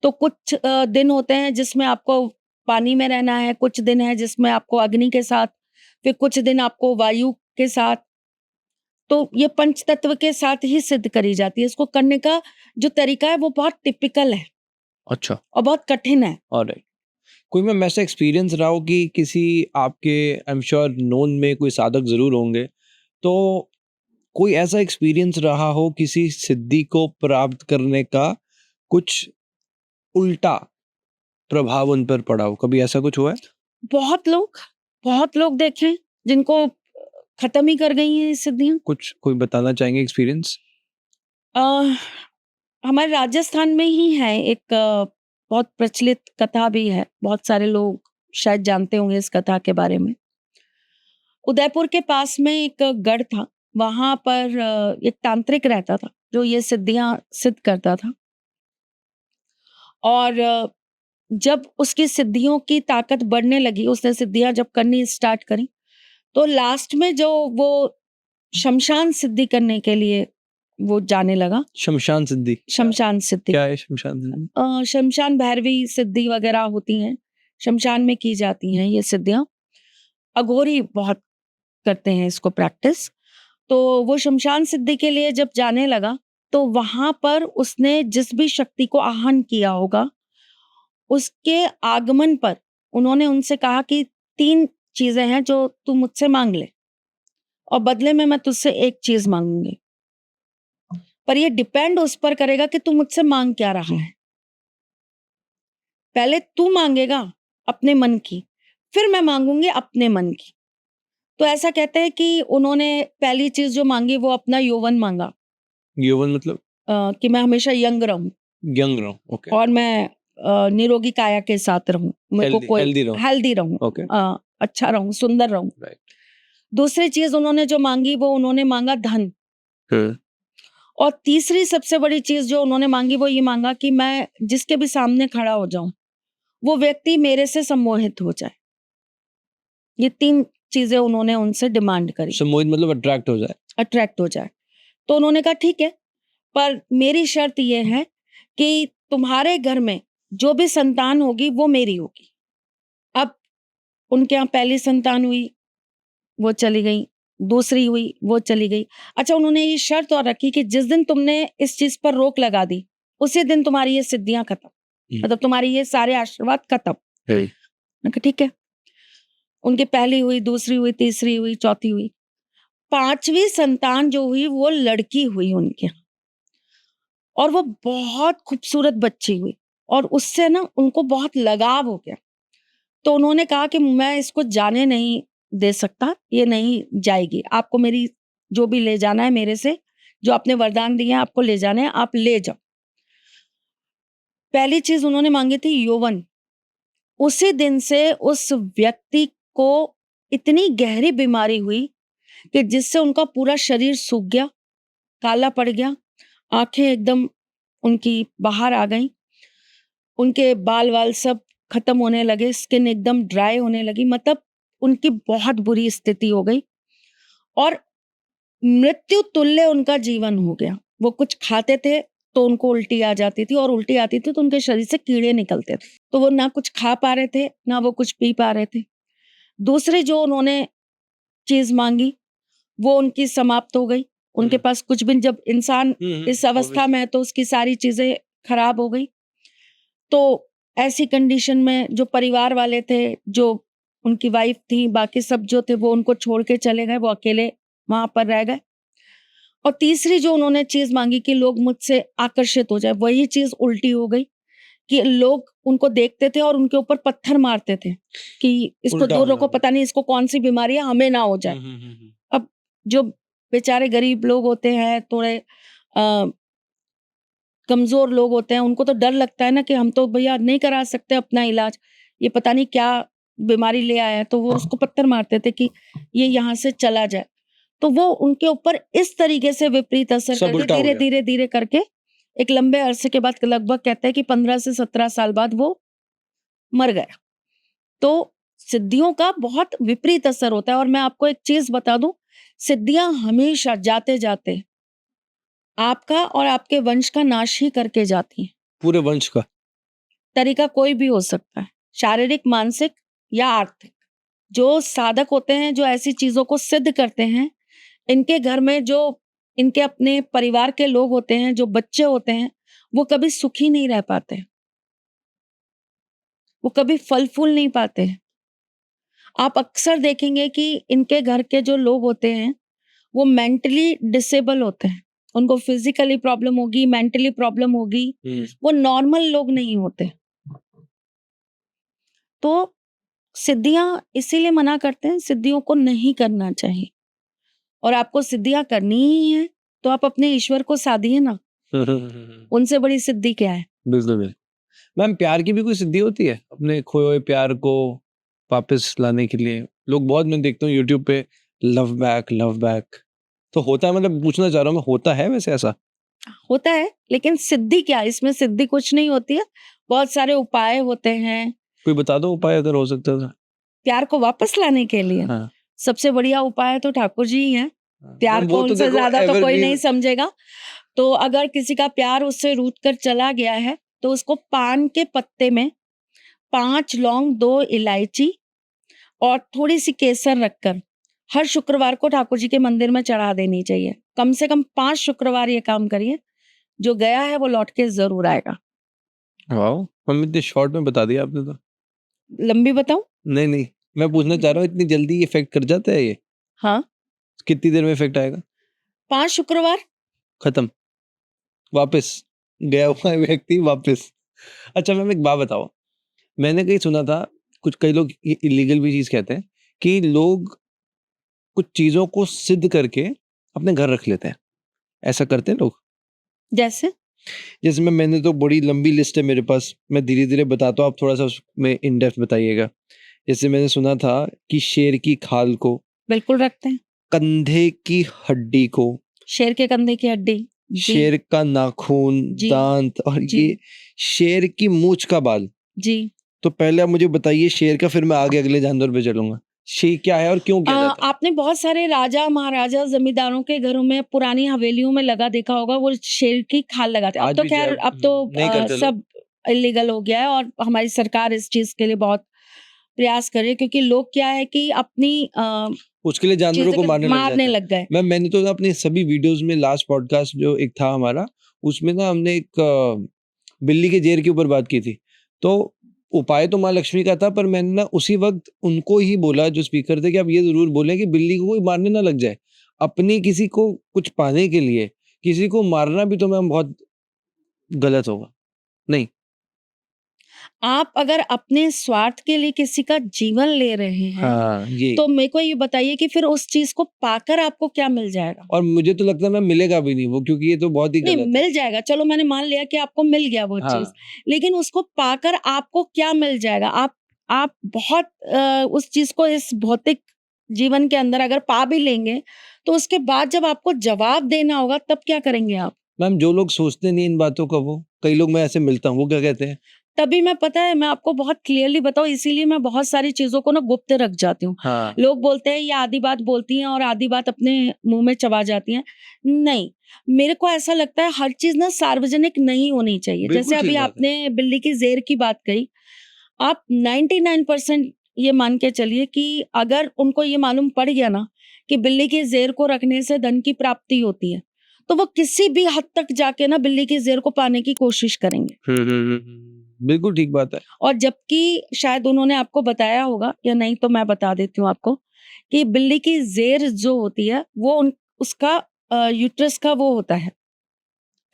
तो कुछ दिन होते हैं जिसमें आपको पानी में रहना है, कुछ दिन है जिसमें आपको अग्नि के साथ, फिर कुछ दिन आपको वायु के साथ। तो ये पंच तत्व के साथ ही सिद्ध करी जाती है। इसको करने का जो तरीका है वो बहुत टिपिकल है अच्छा, और बहुत कठिन है। ऑलराइट। कोई मैम ऐसा एक्सपीरियंस रहा हो कि किसी आपके, आई एम श्योर नोन में कोई साधक जरूर होंगे, तो कोई ऐसा एक्सपीरियंस रहा हो किसी सिद्धि को प्राप्त करने का, कुछ उल्टा प्रभाव उन पर पड़ा हो? कभी ऐसा कुछ हुआ है? बहुत लोग देखे जिनको खत्म ही कर गई हैं ये सिद्धियां। कुछ कोई बताना चाहेंगे एक्सपीरियंस? हमारे राजस्थान में ही है एक बहुत प्रचलित कथा भी है, बहुत सारे लोग शायद जानते होंगे इस कथा के बारे में। उदयपुर के पास में एक गढ़ था, वहां पर एक तांत्रिक रहता था जो ये सिद्धियां सिद्ध करता था। और जब उसकी सिद्धियों की ताकत बढ़ने लगी, उसने सिद्धियां जब करनी स्टार्ट करी, तो लास्ट में जो वो शमशान सिद्धि करने के लिए वो जाने लगा। शमशान सिद्धि? शमशान सिद्धि क्या है शमशान सिद्धि? शमशान भैरवी सिद्धि वगैरह होती हैं, शमशान में की जाती हैं ये सिद्धियां। अघोरी बहुत करते हैं इसको प्रैक्टिस। तो वो शमशान सिद्धि के लिए जब जाने लगा, तो वहां पर उसने जिस भी शक्ति को आह्वान किया होगा, उसके आगमन पर उन्होंने उनसे कहा कि 3 चीजें हैं जो तू मुझसे मांग ले, और बदले में मैं तुझसे एक चीज मांगूंगी, पर ये डिपेंड उस पर करेगा कि तू मुझसे मांग क्या रहा है। पहले तू मांगेगा अपने मन की, फिर मैं मांगूंगी अपने मन की। तो ऐसा कहते हैं कि उन्होंने पहली चीज जो मांगी वो अपना यौवन मांगा, यौवन मतलब? कि मैं हमेशा यंग रहूं यंग रहूं, ओके। और मैं निरोगी काया के साथ रहूं, मेरे को कोई हेल्दी रहूं, ओके, अच्छा रहूं, सुंदर रहूं। राइट। दूसरी चीज उन्होंने जो मांगी वो उन्होंने मांगा धन। और तीसरी सबसे बड़ी चीज जो उन्होंने मांगी वो ये मांगा कि मैं जिसके भी सामने खड़ा हो जाऊं, वो व्यक्ति मेरे से सम्मोहित हो जाए। ये 3 चीजें उन्होंने उनसे डिमांड करी। सम्मोहित मतलब अट्रैक्ट हो जाए? अट्रैक्ट हो जाए। तो उन्होंने कहा ठीक है, पर मेरी शर्त ये है कि तुम्हारे घर में जो भी संतान होगी वो मेरी होगी। अब उनके यहाँ पहली संतान हुई, वो चली गई, दूसरी हुई, वो चली गई। अच्छा, उन्होंने ये शर्त और रखी कि जिस दिन तुमने इस चीज पर रोक लगा दी, उसी दिन तुम्हारी ये सिद्धियां खत्म, मतलब तुम्हारी ये सारे आशीर्वाद खत्म। मैं कहा ठीक है। उनकी पहली हुई, दूसरी हुई, तीसरी हुई, चौथी हुई, 5वीं संतान जो हुई वो लड़की हुई उनके, और वो बहुत खूबसूरत बच्ची हुई, और उससे ना उनको बहुत लगाव हो गया। तो उन्होंने कहा कि मैं इसको जाने नहीं दे सकता, ये नहीं जाएगी, आपको मेरी जो भी ले जाना है मेरे से, जो आपने वरदान दिए हैं आपको ले जाने हैं, आप ले जाओ। पहली चीज उन्होंने मांगी थी यौवन। उसी दिन से उस व्यक्ति को इतनी गहरी बीमारी हुई कि जिससे उनका पूरा शरीर सूख गया, काला पड़ गया, आंखें एकदम उनकी बाहर आ गईं, उनके बाल वाल सब खत्म होने लगे, स्किन एकदम ड्राई होने लगी, मतलब उनकी बहुत बुरी स्थिति हो गई, और मृत्यु तुल्य उनका जीवन हो गया। वो कुछ खाते थे तो उनको उल्टी आ जाती थी, और उल्टी आती थी तो उनके शरीर से कीड़े निकलते थे, तो वो ना कुछ खा पा रहे थे, ना वो कुछ पी पा रहे थे। दूसरी जो उन्होंने चीज मांगी वो उनकी समाप्त हो गई। उनके पास कुछ भी, जब इंसान इस अवस्था में है तो उसकी सारी चीजें खराब हो गई। तो ऐसी कंडीशन में जो परिवार वाले थे, जो उनकी वाइफ थी, बाकी सब जो थे वो उनको छोड़ के चले गए, वो अकेले वहां पर रह गए। और तीसरी जो उन्होंने चीज मांगी कि लोग मुझसे आकर्षित हो जाए, वही चीज उल्टी हो गई कि लोग उनको देखते थे और उनके ऊपर पत्थर मारते थे कि इसको उल्टा दूर हो रखो, जाता। पता नहीं इसको कौन सी बीमारी है, हमें ना हो जाए। अब जो बेचारे गरीब लोग होते हैं, थोड़े कमजोर लोग होते हैं, उनको तो डर लगता है ना कि हम तो भैया नहीं करा सकते अपना इलाज, ये पता नहीं क्या बीमारी ले आया है, तो वो उसको पत्थर मारते थे कि ये यहाँ से चला जाए। तो वो उनके ऊपर इस तरीके से विपरीत असर सब करके उल्टा हो धीरे गया। धीरे धीरे करके एक लंबे अरसे के बाद, लगभग कहते हैं कि 15 से 17 साल बाद वो मर गया। तो सिद्धियों का बहुत विपरीत असर होता है। और मैं आपको एक चीज बता दूं, सिद्धियां हमेशा जाते जाते आपका और आपके वंश का नाश ही करके जाती हैं। पूरे वंश का। तरीका कोई भी हो सकता है, शारीरिक, मानसिक या आर्थिक। जो साधक होते हैं, जो ऐसी चीजों को सिद्ध करते हैं, इनके घर में जो इनके अपने परिवार के लोग होते हैं, जो बच्चे होते हैं, वो कभी सुखी नहीं रह पाते, वो कभी फल फूल नहीं पाते। आप अक्सर देखेंगे कि इनके घर के जो लोग होते हैं वो मेंटली डिसेबल होते हैं, उनको फिजिकली प्रॉब्लम होगी, मेंटली प्रॉब्लम होगी, वो नॉर्मल लोग नहीं होते। तो सिद्धियां इसीलिए मना करते हैं, सिद्धियों को नहीं करना चाहिए। और आपको सिद्धियां करनी ही है तो आप अपने ईश्वर को साधिए ना, उनसे बड़ी सिद्धि क्या है। बिल्कुल बिल्कुल। मैम, प्यार की भी कोई सिद्धि होती है अपने खोए हुए प्यार को वापस लाने के लिए? लोग बहुत, मैं देखता हूँ यूट्यूब पे, लव बैक तो होता है, मतलब पूछना चाह रहा हूँ मैं, होता है वैसे ऐसा? होता है, लेकिन सिद्धि क्या, इसमें सिद्धि कुछ नहीं होती है, बहुत सारे उपाय होते हैं कोई बता दो उपाय अगर हो सकता है तो। प्यार को वापस लाने के लिए। हाँ। सबसे बढ़िया उपाय तो ठाकुर जी ही हैं। प्यार मैम, को वो तो उनसे देखो ज्यादा तो कोई evergreen- नहीं समझेगा। तो अगर किसी का प्यार उससे रूठ कर चला गया है तो उसको पान के पत्ते में 5 लौंग, 2 इलायची और थोड़ी सी केसर रखकर हर शुक्रवार को ठाकुर जी के मंदिर में चढ़ा देनी चाहिए। कम से कम 5 शुक्रवार ये काम करिए, जो गया है वो लौट के जरूर आएगा। वाओ, मम्मी इतने शॉर्ट में बता दिया आपने तो। लंबी बताऊं? नहीं नहीं, मैं पूछना चाह रहा हूँ, इतनी जल्दी इफेक्ट कर जाता है ये? हाँ, कितनी देर में इफेक्ट आएगा? 5 शुक्रवार। खत्म, वापस गया हुआ व्यक्ति वापस। अच्छा मैम, एक बात बताओ, मैंने कहीं सुना था, कुछ कई लोग इलीगल भी चीज कहते हैं कि लोग कुछ चीजों को सिद्ध करके अपने घर रख लेते हैं, ऐसा करते हैं लोग? जैसे जैसे मैंने तो बड़ी लंबी लिस्ट है मेरे पास, मैं धीरे धीरे बताता हूँ, आप थोड़ा सा उसमें इन डेप्थ बताइएगा। जैसे मैंने सुना था कि शेर की खाल को, बिल्कुल रखते हैं। कंधे की हड्डी को, शेर के कंधे की हड्डी, जी शेर का नाखून, जी दांत, और जी ये शेर की मूंछ का बाल। जी। तो पहले आप मुझे बताइए शेर का, फिर मैं आगे अगले जानवर पे चलूंगा। शेर क्या है और क्यों किया जाता है? आपने बहुत सारे राजा, महाराजा, जमींदारों के घरों में, पुरानी हवेलियों में लगा देखा होगा, वो शेर की खाल लगाते हैं। आज अब तो भी खैर, अब तो नहीं करते लोग। सब इलीगल हो गया है और हमारी सरकार इस चीज के लिए बहुत प्रयास कर रही है, क्योंकि लोग क्या है कि अपनी उसके लिए जानवरों चीजें को मारने मारने लग लग गए। मैम मैंने तो ना अपने सभी वीडियोस में लास्ट पॉडकास्ट जो एक था हमारा उसमें ना हमने एक बिल्ली के जेर के ऊपर बात की थी। तो उपाय तो माँ लक्ष्मी का था, पर मैंने ना उसी वक्त उनको ही बोला जो स्पीकर थे कि आप ये जरूर बोलें कि बिल्ली को कोई मारने ना लग जाए। अपनी किसी को कुछ पाने के लिए किसी को मारना भी तो मैम बहुत गलत होगा, नहीं? आप अगर अपने स्वार्थ के लिए किसी का जीवन ले रहे हैं, हाँ, ये तो मेरे को ये बताइए कि फिर उस चीज को पाकर आपको क्या मिल जाएगा? और मुझे तो लगता है मैम मिलेगा भी नहीं वो, क्योंकि ये तो बहुत ही नहीं, गलत है। मिल जाएगा, चलो मैंने मान लिया कि आपको मिल गया वो चीज, हाँ, लेकिन उसको पाकर आपको क्या मिल जाएगा? आप बहुत उस चीज को इस भौतिक जीवन के अंदर अगर पा भी लेंगे, तो उसके बाद जब आपको जवाब देना होगा, तब क्या करेंगे आप? मैम जो लोग सोचते नहीं इन बातों का, वो कई लोग मैं ऐसे मिलता हूँ, वो क्या कहते हैं? तभी मैं, पता है, मैं आपको बहुत क्लियरली बताऊं, इसीलिए मैं बहुत सारी चीजों को ना गुप्त रख जाती हूँ। हाँ, लोग बोलते हैं ये आधी बात बोलती हैं और आधी बात अपने मुंह में चबा जाती हैं। नहीं, मेरे को ऐसा लगता है हर चीज ना सार्वजनिक नहीं होनी चाहिए। बिल्कुल जैसे ठीक अभी बात है। आपने बिल्ली की जेर की बात कही, आप 99% ये मान के चलिए कि अगर उनको ये मालूम पड़ गया ना कि बिल्ली की जेर को रखने से धन की प्राप्ति होती है, तो वो किसी भी हद तक जाके ना बिल्ली की जेर को पाने की कोशिश करेंगे। बिल्कुल ठीक बात है। और जबकि शायद उन्होंने आपको बताया होगा या नहीं, तो मैं बता देती हूँ आपको कि बिल्ली की जेर जो होती है वो उसका यूट्रस का वो होता है,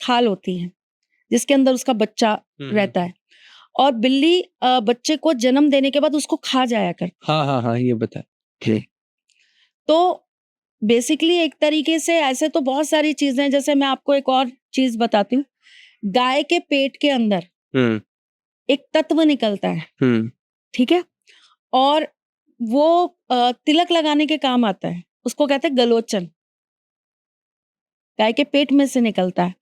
खाल होती है जिसके अंदर उसका बच्चा रहता है, और बिल्ली बच्चे को जन्म देने के बाद उसको खा जाया कर। हाँ, ये बता। तो बेसिकली एक तरीके से ऐसे तो बहुत सारी चीजें हैं। जैसे मैं आपको एक और चीज बताती हूँ, गाय के पेट के अंदर एक तत्व निकलता है, ठीक है, और वो तिलक लगाने के काम आता है, उसको कहते हैं गलोचन, गाय के पेट में से निकलता है।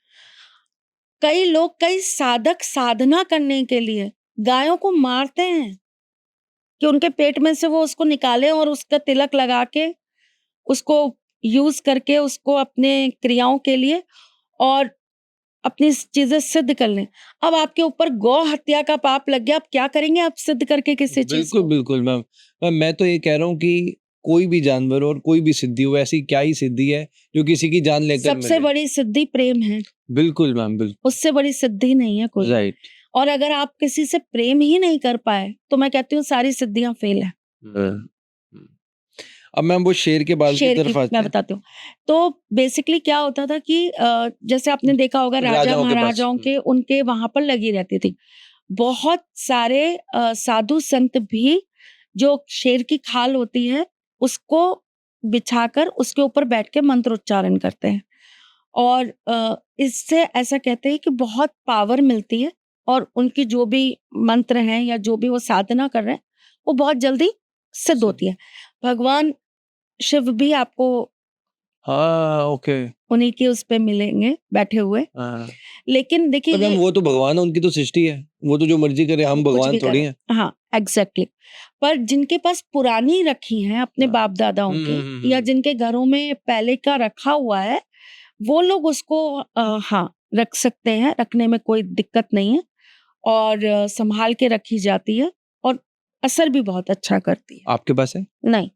कई लोग, कई साधक साधना करने के लिए गायों को मारते हैं कि उनके पेट में से वो उसको निकाले और उसका तिलक लगा के उसको यूज करके उसको अपने क्रियाओं के लिए और अपनी चीजें सिद्ध कर लें। अब आपके ऊपर गौ हत्या का पाप लग गया, आप क्या करेंगे आप सिद्ध करके किसी चीज बिल्कुल को? बिल्कुल मैम मैं तो ये कह रहा हूँ कि कोई भी जानवर और कोई भी सिद्धि हो, ऐसी क्या ही सिद्धि है जो किसी की जान लेकर सबसे मिले। बड़ी सिद्धि प्रेम है, बिल्कुल मैम, बिल्कुल उससे बड़ी सिद्धि नहीं है कोई। राइट। और अगर आप किसी से प्रेम ही नहीं कर पाए, तो मैं कहती हूँ सारी सिद्धियां फेल है। अब मैम वो शेर के बाल की शेर की तरफ आते मैं हैं। बताती हूँ। तो बेसिकली क्या होता था कि जैसे आपने देखा होगा राजा राजाओं के पास। महाराजाओं के उनके वहां पर लगी रहती थी। बहुत सारे साधु संत भी जो शेर की खाल होती है उसको बिछाकर उसके ऊपर बैठ के मंत्र उच्चारण करते हैं, और इससे ऐसा कहते हैं कि बहुत पावर मिलती है, और उनकी जो भी मंत्र हैं या जो भी वो साधना कर रहे हैं वो बहुत जल्दी सिद्ध होती है। भगवान शिव भी आपको हाँ, ओके। उन्हीं के उस पे मिलेंगे बैठे हुए। हाँ। लेकिन देखिए पर मैम वो तो भगवान है, उनकी तो सृष्टि है, वो तो जो मर्जी करे, हम कुछ भगवान भी थोड़ी करें। हैं। हाँ, एग्जैक्टली। पर जिनके पास पुरानी रखी हैं अपने हाँ। बाप दादाओं की, या हम्म। जिनके घरों में पहले का रखा हुआ है, वो लोग उसको हाँ रख सकते हैं, रखने में कोई दिक्कत नहीं है, और संभाल के रखी जाती है और असर भी बहुत अच्छा करती है। आपके पास है? नहीं,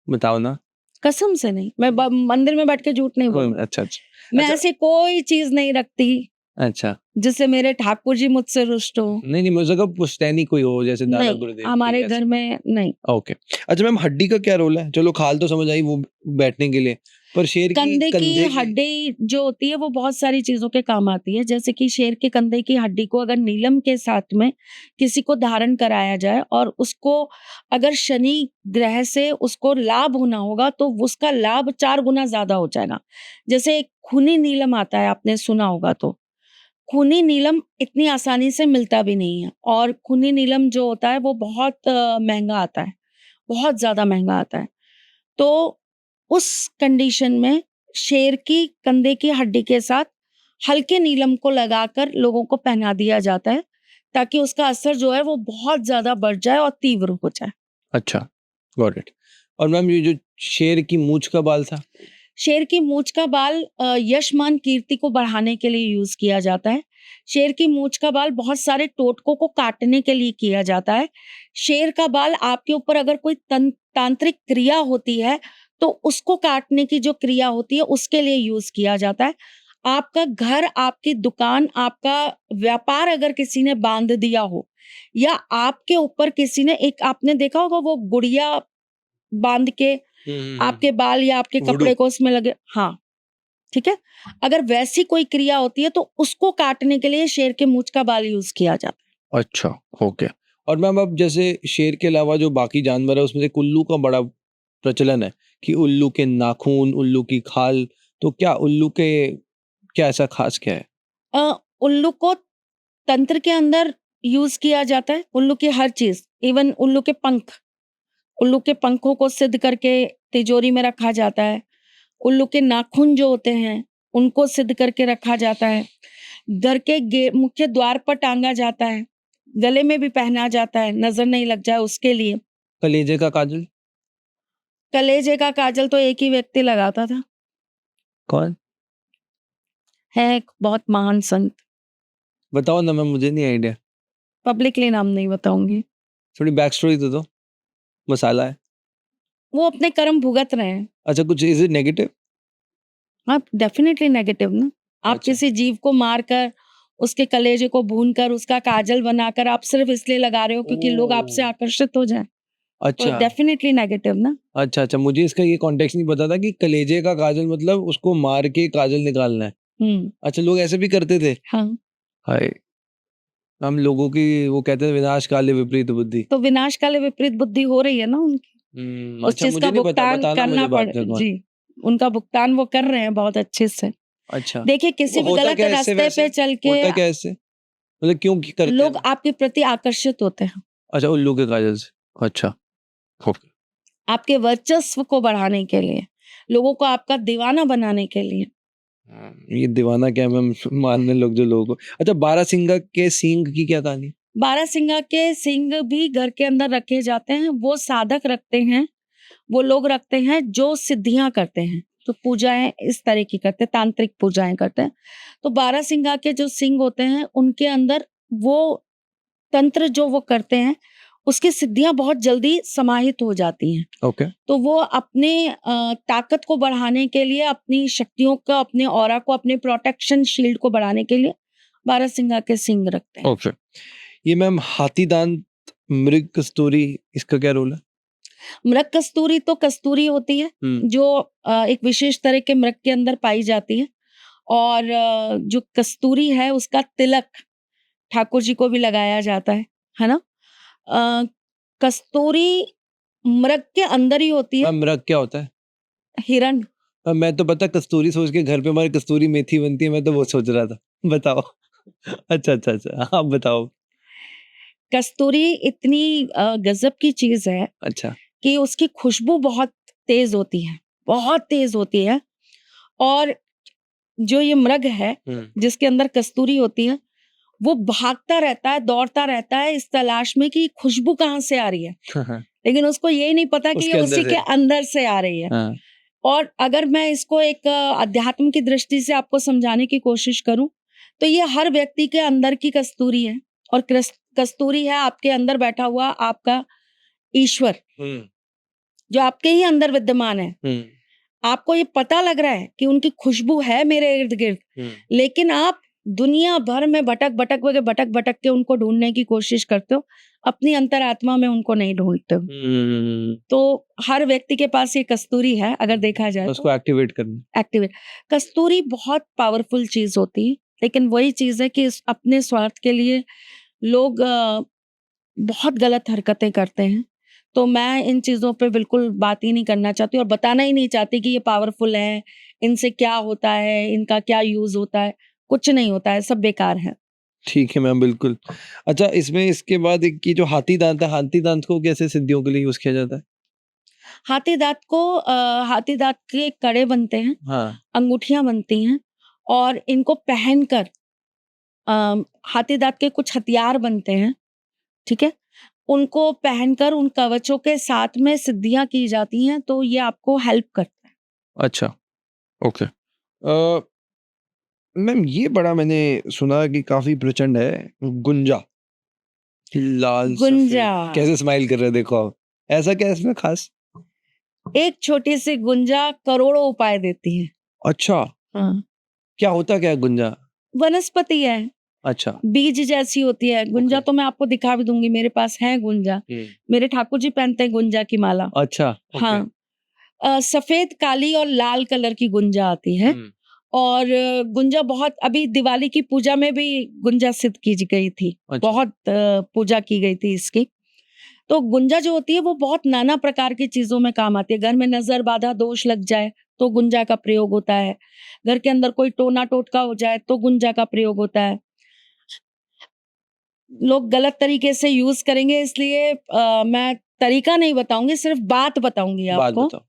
बताओ ना। कसम से नहीं, मैं मंदिर में बैठ के झूठ नहीं बोलूंगी। अच्छा मैं ऐसी कोई चीज नहीं रखती अच्छा। जिससे मेरे ठाकुर जी मुझसे रुष्ट हो। नहीं मुझे लगा पुश्तैनी कोई हो, जैसे दादा नहीं, गुरुदेव हमारे की, ऐसे। घर में नहीं। ओके। अच्छा मैम, हड्डी का क्या रोल है? चलो खाल तो समझ आई, वो बैठने के लिए, पर शेर की कंधे की कंधे हड्डी जो होती है वो बहुत सारी चीजों के काम आती है। जैसे कि शेर के कंधे की हड्डी को अगर नीलम के साथ में किसी को धारण कराया जाए और उसको अगर शनि ग्रह से उसको लाभ होना होगा, तो उसका लाभ 4 गुना ज्यादा हो जाएगा। जैसे एक खूनी नीलम आता है, आपने सुना होगा, तो खूनी नीलम इतनी आसानी से मिलता भी नहीं है, और खूनी नीलम जो होता है वो बहुत महंगा आता है, बहुत ज्यादा महंगा आता है। तो उस कंडीशन में शेर की कंधे की हड्डी के साथ हल्के नीलम को लगाकर लोगों को पहना दिया जाता है, ताकि उसका असर जो है वो बहुत ज्यादा बढ़ जाए और तीव्र हो जाए। अच्छा, गॉट इट। और मैम ये जो शेर की मूंछ का बाल था? शेर की मूंछ का बाल यश मान कीर्ति को बढ़ाने के लिए यूज किया जाता है। शेर की मूंछ का बाल बहुत सारे टोटकों को काटने के लिए किया जाता है। शेर का बाल आपके ऊपर अगर कोई तांत्रिक क्रिया होती है तो उसको काटने की जो क्रिया होती है उसके लिए यूज किया जाता है। आपका घर, आपकी दुकान, आपका व्यापार अगर किसी ने बांध दिया हो या आपके ऊपर किसी ने, एक आपने देखा होगा वो गुड़िया बांध के आपके बाल या आपके वुडू। कपड़े को उसमें लगे, हाँ, ठीक है। अगर वैसी कोई क्रिया होती है तो उसको काटने के लिए शेर के मूंछ का बाल यूज किया जाता अच्छा, ओके। और मैम अब जैसे शेर के अलावा जो बाकी जानवर है उसमें से उल्लू का बड़ा प्रचलन है कि उल्लू के नाखून, उल्लू की खाल, तो क्या उल्लू के क्या ऐसा खास क्या है? है। उल्लू को तंत्र के अंदर यूज किया जाता है। उल्लू की हर चीज, इवन उल्लू के पंख, उल्लू के पंखों को सिद्ध करके तिजोरी में रखा जाता है। उल्लू के नाखून जो होते हैं उनको सिद्ध करके रखा जाता है। घर के मुख्य द्वार पर टांगा जाता है, गले में भी पहना जाता है, नजर नहीं लग जाए उसके लिए। कलेजे का काजल? कलेजे का काजल तो एक ही व्यक्ति लगाता था, कौन? है एक बहुत महान संत। बताओ ना मैम, मुझे नहीं आइडिया। पब्लिकली नाम नहीं बताऊंगी। थोड़ी बैक स्टोरी तो दो, मसाला है। वो अपने कर्म भुगत रहे हैं। अच्छा, कुछ इज इट नेगेटिव? आप डेफिनेटली नेगेटिव ना। आप अच्छा। किसी जीव को मारकर, उसके कलेजे को भूनकर, उसका काजल बनाकर आप सिर्फ इसलिए लगा रहे हो क्योंकि लोग आपसे ओह। आकर्षित हो जाए, तो अच्छा डेफिनेटली नेगेटिव ना। अच्छा अच्छा, मुझे इसका ये कॉन्टेक्स्ट नहीं पता था कि कलेजे का काजल मतलब उसको मार के काजल निकालना है। अच्छा, लोग ऐसे भी करते थे? हाँ। हाय, हम लोगों की वो कहते हैं विनाश काले विपरीत बुद्धि। तो विनाश काले विपरीत बुद्धि हो रही है ना उनकी, उस अच्छा, चीज मुझे का नहीं पता, भुगतान बताना करना मुझे बाद पड़ में कौन। जी, उनका भुगतान वो कर रहे हैं बहुत अच्छे से। अच्छा, देखिए, किसी वो भी होता गलत क्या है इससे रास्ते वैसे? पे चल के होता क्या है इससे, मतलब क्यों करते हैं लोग लोग? आपके प्रति आकर्षित होते हैं, अच्छा, उल्लू के काजल से। अच्छा, ओके। आपके वर्चस्व को बढ़ाने के लिए, लोगों को आपका दीवाना बनाने के लिए। ये दीवाना क्या मैम, मारने लोग जो लोगों को। अच्छा, बारहसिंगा के सींग की क्या कहानी? बारहसिंगा के सींग भी घर के अंदर रखे जाते हैं। वो साधक रखते हैं, वो लोग रखते हैं जो सिद्धियां करते हैं, तो पूजाएं इस तरह की करते हैं, तांत्रिक पूजाएं करते हैं। तो बारहसिंगा के जो सिंग होते हैं उनके अंदर वो तंत्र जो वो करते हैं उसकी सिद्धियां बहुत जल्दी समाहित हो जाती हैं। ओके। तो वो अपने ताकत को बढ़ाने के लिए, अपनी शक्तियों का, अपने ऑरा को, अपने प्रोटेक्शन शील्ड को बढ़ाने के लिए बारहसिंगा के सिंग रखते हैं। ओके। ये मैम हाथी दांत, मृग कस्तूरी, इसका क्या रोल है? मृग कस्तूरी तो कस्तूरी होती है जो एक विशेष तरह के मृग के अंदर पाई जाती है। और जो कस्तूरी है उसका तिलक ठाकुर जी को भी लगाया जाता है ना। अ, कस्तूरी मृग के अंदर ही होती है। मैम मृग क्या होता है? हिरण। मैं तो पता कस्तूरी सोच के घर पे हमारी कस्तूरी मेथी बनती है, मैं तो वो सोच रहा था। बताओ। अच्छा अच्छा अच्छा, आप बताओ। कस्तूरी इतनी गजब की चीज है अच्छा। कि उसकी खुशबू बहुत तेज होती है, बहुत तेज होती है। और जो ये मृग है जिसके अंदर कस्तूरी होती है, वो भागता रहता है, दौड़ता रहता है इस तलाश में कि खुशबू कहाँ से आ रही है, लेकिन उसको ये नहीं पता कि ये उसके अंदर उसी से। के अंदर से आ रही है। हाँ। और अगर मैं इसको एक अध्यात्म की दृष्टि से आपको समझाने की कोशिश करूं तो ये हर व्यक्ति के अंदर की कस्तूरी है। और कस्तूरी है आपके अंदर बैठा हुआ आपका ईश्वर, जो आपके ही अंदर विद्यमान है। आपको ये पता लग रहा है कि उनकी खुशबू है मेरे इर्द गिर्द, लेकिन आप दुनिया भर में भटक भटक के उनको ढूंढने की कोशिश करते हो, अपनी अंतरात्मा में उनको नहीं ढूंढते हो। तो हर व्यक्ति के पास ये कस्तूरी है अगर देखा जाए उसको एक्टिवेट करना। एक्टिवेट। कस्तूरी बहुत पावरफुल चीज होती है, लेकिन वही चीज है कि अपने स्वार्थ के लिए लोग बहुत गलत हरकतें करते हैं। तो मैं इन चीजों पे बिल्कुल बात ही नहीं करना चाहती और बताना ही नहीं चाहती कि ये पावरफुल है, इनसे क्या होता है, इनका क्या यूज होता है। कुछ नहीं होता है, सब बेकार है। ठीक है मैम, बिल्कुल। अच्छा, इसमें इसके बाद एक ये जो हाथी दांत है, हाथी दांत को कैसे सिद्धियों के लिए यूज किया जाता है? हाथी हाथी दांत के कड़े बनते हैं, हाँ। अंगूठियां बनती हैं, और इनको पहनकर हाथी दांत के कुछ हथियार बनते हैं, ठीक है। उनको पहनकर उन कवचों के साथ में सिद्धियां की जाती हैं, तो ये आपको हेल्प करता है। अच्छा। ओके। मैम ये बड़ा मैंने सुना कि काफी प्रचंड है, गुंजा, लाल गुंजा सफेद। कैसे स्माइल कर रहे हैं, देखो आप, ऐसा क्या है इसमें खास? एक छोटी सी गुंजा करोड़ों उपाय देती है। अच्छा, हाँ, क्या होता क्या है गुंजा? वनस्पति है, अच्छा। बीज जैसी होती है गुंजा। ओके। तो मैं आपको दिखा भी दूंगी, मेरे पास है गुंजा। मेरे ठाकुर जी पहनते हैं गुंजा की माला। अच्छा, ओके। हाँ, सफेद, काली और लाल कलर की गुंजा आती है। हम्म, और गुंजा बहुत, अभी दिवाली की पूजा में भी गुंजा सिद्ध की गई थी। अच्छा। बहुत पूजा की गई थी इसकी। तो गुंजा जो होती है वो बहुत नाना प्रकार की चीजों में काम आती है। घर में नजर बाधा दोष लग जाए तो गुंजा का प्रयोग होता है। घर के अंदर कोई टोना टोटका हो जाए तो गुंजा का प्रयोग होता है। लोग गलत तरीके से यूज करेंगे, इसलिए मैं तरीका नहीं बताऊंगी, सिर्फ बात बताऊंगी बात आपको। बताओ।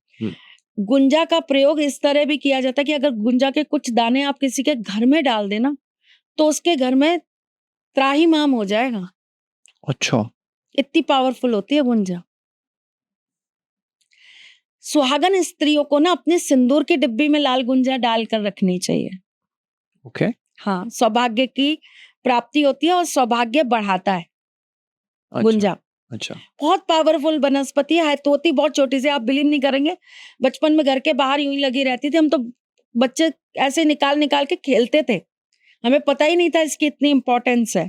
गुंजा का प्रयोग इस तरह भी किया जाता है कि अगर गुंजा के कुछ दाने आप किसी के घर में डाल देना तो उसके घर में त्राहिमाम हो जाएगा। अच्छा। इतनी पावरफुल होती है गुंजा। सुहागन स्त्रियों को ना अपने सिंदूर की डिब्बी में लाल गुंजा डालकर रखनी चाहिए। ओके। हाँ, सौभाग्य की प्राप्ति होती है और सौभाग्य बढ़ाता है अच्छा। गुंजा। अच्छा। बहुत पावरफुल वनस्पति है तो होती बहुत छोटी सी, आप बिलीव नहीं करेंगे। बचपन में घर के बाहर यूं ही लगी रहती थी, हम तो बच्चे ऐसे निकाल निकाल के खेलते थे। हमें पता ही नहीं था इसकी इतनी इम्पोर्टेंस है।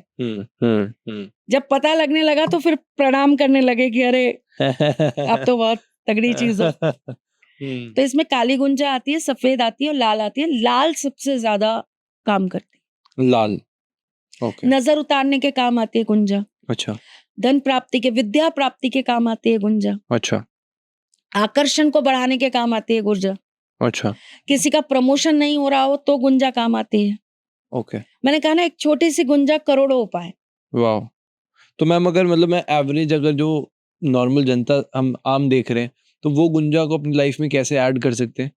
जब पता लगने लगा तो फिर प्रणाम करने लगे कि अरे आप तो बहुत तगड़ी चीज हो। तो इसमें काली गुंजा आती है, सफेद आती है और लाल आती है। लाल सबसे ज्यादा काम करती लाल, ओके। है। नजर उतारने के काम आती है गुंजा। अच्छा। धन प्राप्ति के, विद्या प्राप्ति के काम आती है गुंजा। अच्छा। आकर्षण को बढ़ाने के काम आती है गुंजा। अच्छा। किसी का प्रमोशन नहीं हो रहा हो तो गुंजा काम आती है। ओके। मैंने कहा ना, एक छोटी सी गुंजा करोड़ों उपाय। वाह। तो मैम अगर मतलब मैं एवरेज, अगर जो नॉर्मल जनता हम आम देख रहे हैं, तो वो गुंजा को अपनी लाइफ में कैसे ऐड कर सकते हैं?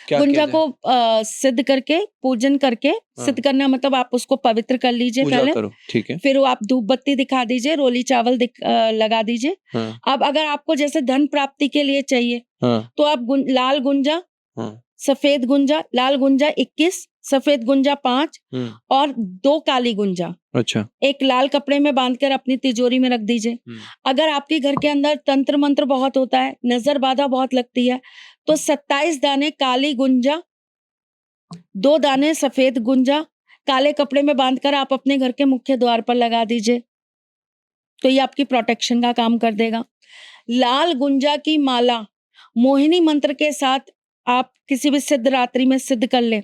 क्या किया गुंजा जाए? को सिद्ध करके, पूजन करके, सिद्ध करना मतलब आप उसको पवित्र कर लीजिए पूजा पहले। करो, ठीक है। फिर वो आप धूप बत्ती दिखा दीजिए, रोली चावल लगा दीजिए। हाँ, अब अगर आपको जैसे धन प्राप्ति के लिए चाहिए हाँ, तो आप लाल गुंजा, हाँ, सफेद गुंजा, लाल गुंजा 21, सफेद गुंजा 5 और 2 काली गुंजा अच्छा। एक लाल कपड़े में बांधकर अपनी तिजोरी में रख दीजिए। अगर आपके घर के अंदर तंत्र मंत्र बहुत होता है, नजर बाधा बहुत लगती है, तो 27 दाने काली गुंजा, 2 दाने सफेद गुंजा काले कपड़े में बांधकर आप अपने घर के मुख्य द्वार पर लगा दीजिए। तो ये आपकी प्रोटेक्शन का काम कर देगा। लाल गुंजा की माला मोहिनी मंत्र के साथ आप किसी भी सिद्ध रात्रि में सिद्ध कर लें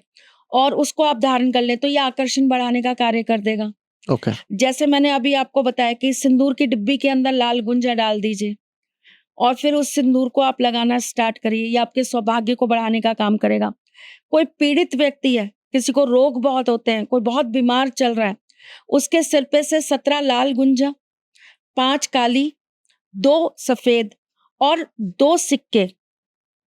और उसको आप धारण कर लें तो ये आकर्षण बढ़ाने का कार्य कर देगा। ओके। जैसे मैंने अभी आपको बताया कि सिंदूर की डिब्बी के अंदर लाल गुंजा डाल दीजिए और फिर उस सिंदूर को आप लगाना स्टार्ट करिए। ये आपके सौभाग्य को बढ़ाने का काम करेगा। कोई पीड़ित व्यक्ति है, किसी को रोग बहुत होते हैं, कोई बहुत बीमार चल रहा है, उसके सिर पे से 17 लाल गुंजा, 5 काली, 2 सफेद और 2 सिक्के,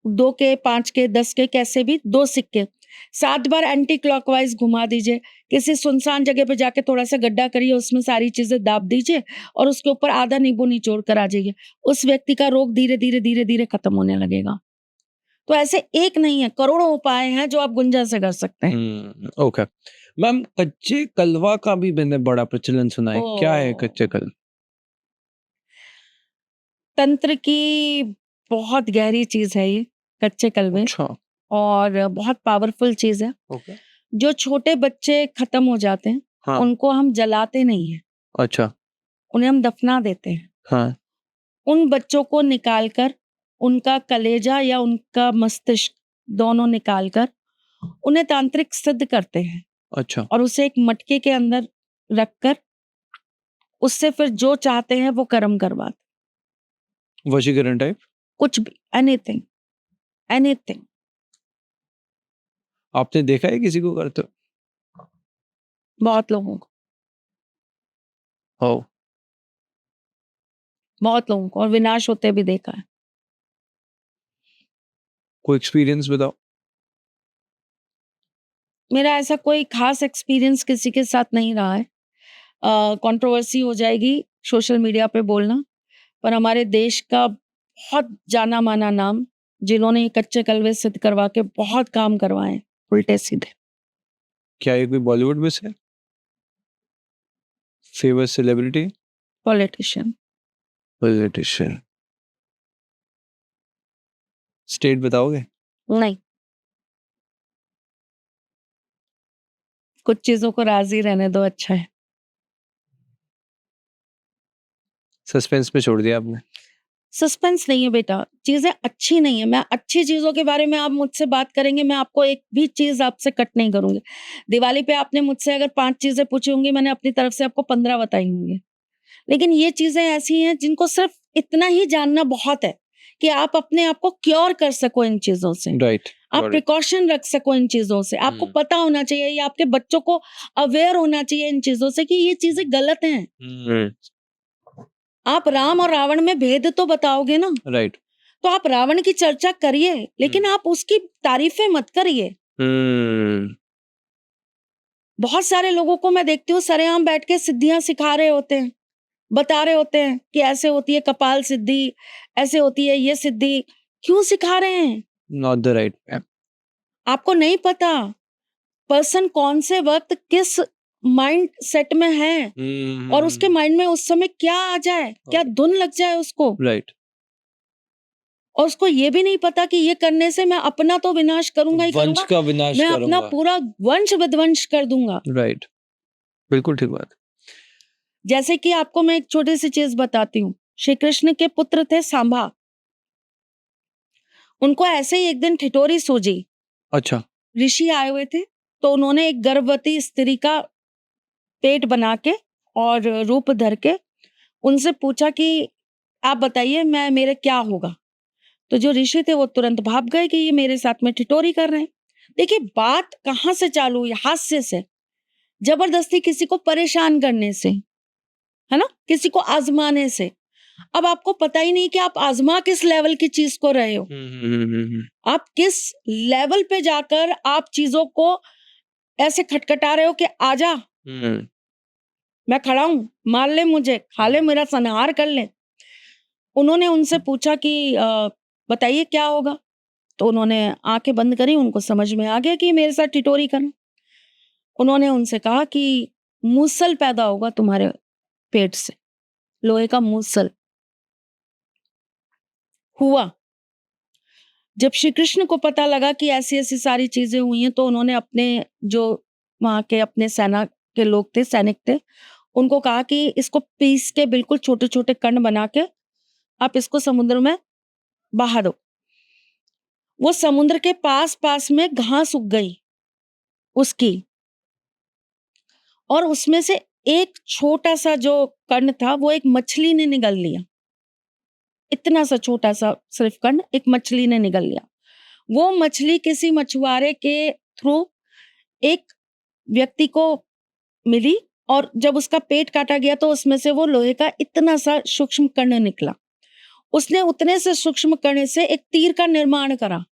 2 के, 5 के, 10 के, कैसे भी 2 सिक्के 7 बार एंटी क्लॉकवाइज घुमा दीजिए। किसी सुनसान जगह पे जाके थोड़ा सा गड्ढा करिए, उसमें सारी चीजें दाब दीजिए और उसके ऊपर आधा नींबू निचोड़ कर आ जाइए। उस व्यक्ति का रोग धीरे धीरे धीरे धीरे खत्म होने लगेगा। तो ऐसे एक नहीं है, करोड़ों उपाय हैं जो आप गुंजा से कर सकते हैं। ओके। मैम कच्चे कलवा का भी मैंने बड़ा प्रचलन सुना है, क्या है ओ, कच्चे कल? तंत्र की बहुत गहरी चीज है ये कच्चे कलवे, अच्छा। और बहुत पावरफुल चीज है। ओके। जो छोटे बच्चे खत्म हो जाते हैं हाँ। उनको हम जलाते नहीं है, अच्छा। उन्हें हम दफना देते हैं। हाँ। उन बच्चों को निकालकर, उनका कलेजा या उनका मस्तिष्क दोनों निकालकर उन्हें तांत्रिक सिद्ध करते हैं अच्छा। और उसे एक मटके के अंदर रखकर उससे फिर जो चाहते हैं वो कर्म करवाते। वशीकरण टाइप? कुछ भी, एनीथिंग, एनीथिंग। आपने देखा है किसी को करते बहुत लोगों को, हो? बहुत लोगों को, और विनाश होते भी देखा है। कोई एक्सपीरियंस बताओ। मेरा ऐसा कोई खास एक्सपीरियंस किसी के साथ नहीं रहा है। कंट्रोवर्सी हो जाएगी सोशल मीडिया पे बोलना, पर हमारे देश का बहुत जाना माना नाम जिन्होंने ये कच्चे कलवे सिद्ध करवा के बहुत काम करवाए हैं, उल्टे सीधे। क्या ये कोई बॉलीवुड में से famous celebrity? Politician. Politician. State बताओगे? नहीं, कुछ चीजों को राजी रहने दो, अच्छा है। सस्पेंस पे छोड़ दिया आपने। सस्पेंस नहीं है बेटा, चीजें अच्छी नहीं है। मैं अच्छी चीजों के बारे में आप मुझसे बात करेंगे, मैं आपको एक भी चीज आपसे कट नहीं करूंगी। दिवाली पे आपने मुझसे अगर 5 चीजें पूछी होंगी, मैंने अपनी तरफ से आपको 15 बताई होंगी। लेकिन ये चीजें ऐसी हैं जिनको सिर्फ इतना ही जानना बहुत है कि आप अपने आप को क्योर कर सको इन चीजों से, राइट। आप प्रिकॉशन रख सको इन चीजों से। आपको पता होना चाहिए, या आपके बच्चों को अवेयर होना चाहिए इन चीजों से कि ये चीजें गलत हैं। आप राम और रावण में भेद तो बताओगे ना, राइट। तो आप रावण की चर्चा करिए, लेकिन आप उसकी तारीफें मत करिए। बहुत सारे लोगों को मैं देखती हूँ सरेआम बैठ के सिद्धियां सिखा रहे होते हैं, बता रहे होते हैं कि ऐसे होती है कपाल सिद्धि, ऐसे होती है ये सिद्धि। क्यों सिखा रहे हैं? Not the right. आपको नहीं पता पर्सन कौन से वक्त किस माइंड सेट में है, और उसके माइंड में उस समय क्या आ जाए, क्या धुन लग जाए उसको। राइट। और उसको ये भी नहीं पता कि ये करने से मैं अपना तो विनाश करूंगा ही वंश करूंगा, का विनाश मैं करूंगा। अपना पूरा वंश विध्वंस कर दूंगा। राइट। बिल्कुल ठीक बात। जैसे कि आपको मैं एक छोटी सी चीज बताती हूँ। श्री कृष्ण के पुत्र थे सांबा, उनको ऐसे ही एक दिन ठिठोरी सूझी। अच्छा। ऋषि आए हुए थे, तो उन्होंने एक गर्भवती स्त्री का पेट बना के और रूप धर के उनसे पूछा कि आप बताइए मैं मेरे क्या होगा। तो जो ऋषि थे वो तुरंत भाग गए कि ये मेरे साथ में ठिठोरी कर रहे हैं। देखिए बात कहाँ से चालू हुई, हास्य से, जबरदस्ती किसी को परेशान करने से, है ना, किसी को आजमाने से। अब आपको पता ही नहीं कि आप आजमा किस लेवल की चीज को रहे हो, आप किस लेवल पे जाकर आप चीजों को ऐसे खटखटा रहे हो कि आजा, मैं खड़ा हूं, मार ले मुझे, खा ले, मेरा संहार कर ले। उन्होंने उनसे पूछा कि बताइए क्या होगा। तो उन्होंने आंखें बंद करी, उनको समझ में आ गया कि मेरे साथ टिटोरी करना। उन्होंने उनसे कहा कि मूसल पैदा होगा तुम्हारे पेट से, लोहे का मूसल। हुआ। जब श्री कृष्ण को पता लगा कि ऐसी ऐसी सारी चीजें हुई हैं, तो उन्होंने अपने जो वहां के अपने सेना के लोग थे, सैनिक थे, उनको कहा कि इसको पीस के बिल्कुल छोटे छोटे कण बना के आप इसको समुद्र में बहा दो। वो समुद्र के पास पास में घास उग गई उसकी, और उसमें से एक छोटा सा जो कण था वो एक मछली ने निगल लिया। इतना सा छोटा सा सिर्फ कण एक मछली ने निगल लिया। वो मछली किसी मछुआरे के थ्रू एक व्यक्ति को मिली, और जब उसका पेट काटा गया तो उसमें से वो लोहे का इतना सा सूक्ष्म कण निकला। उसने उतने से सूक्ष्म कण से एक तीर का निर्माण करा।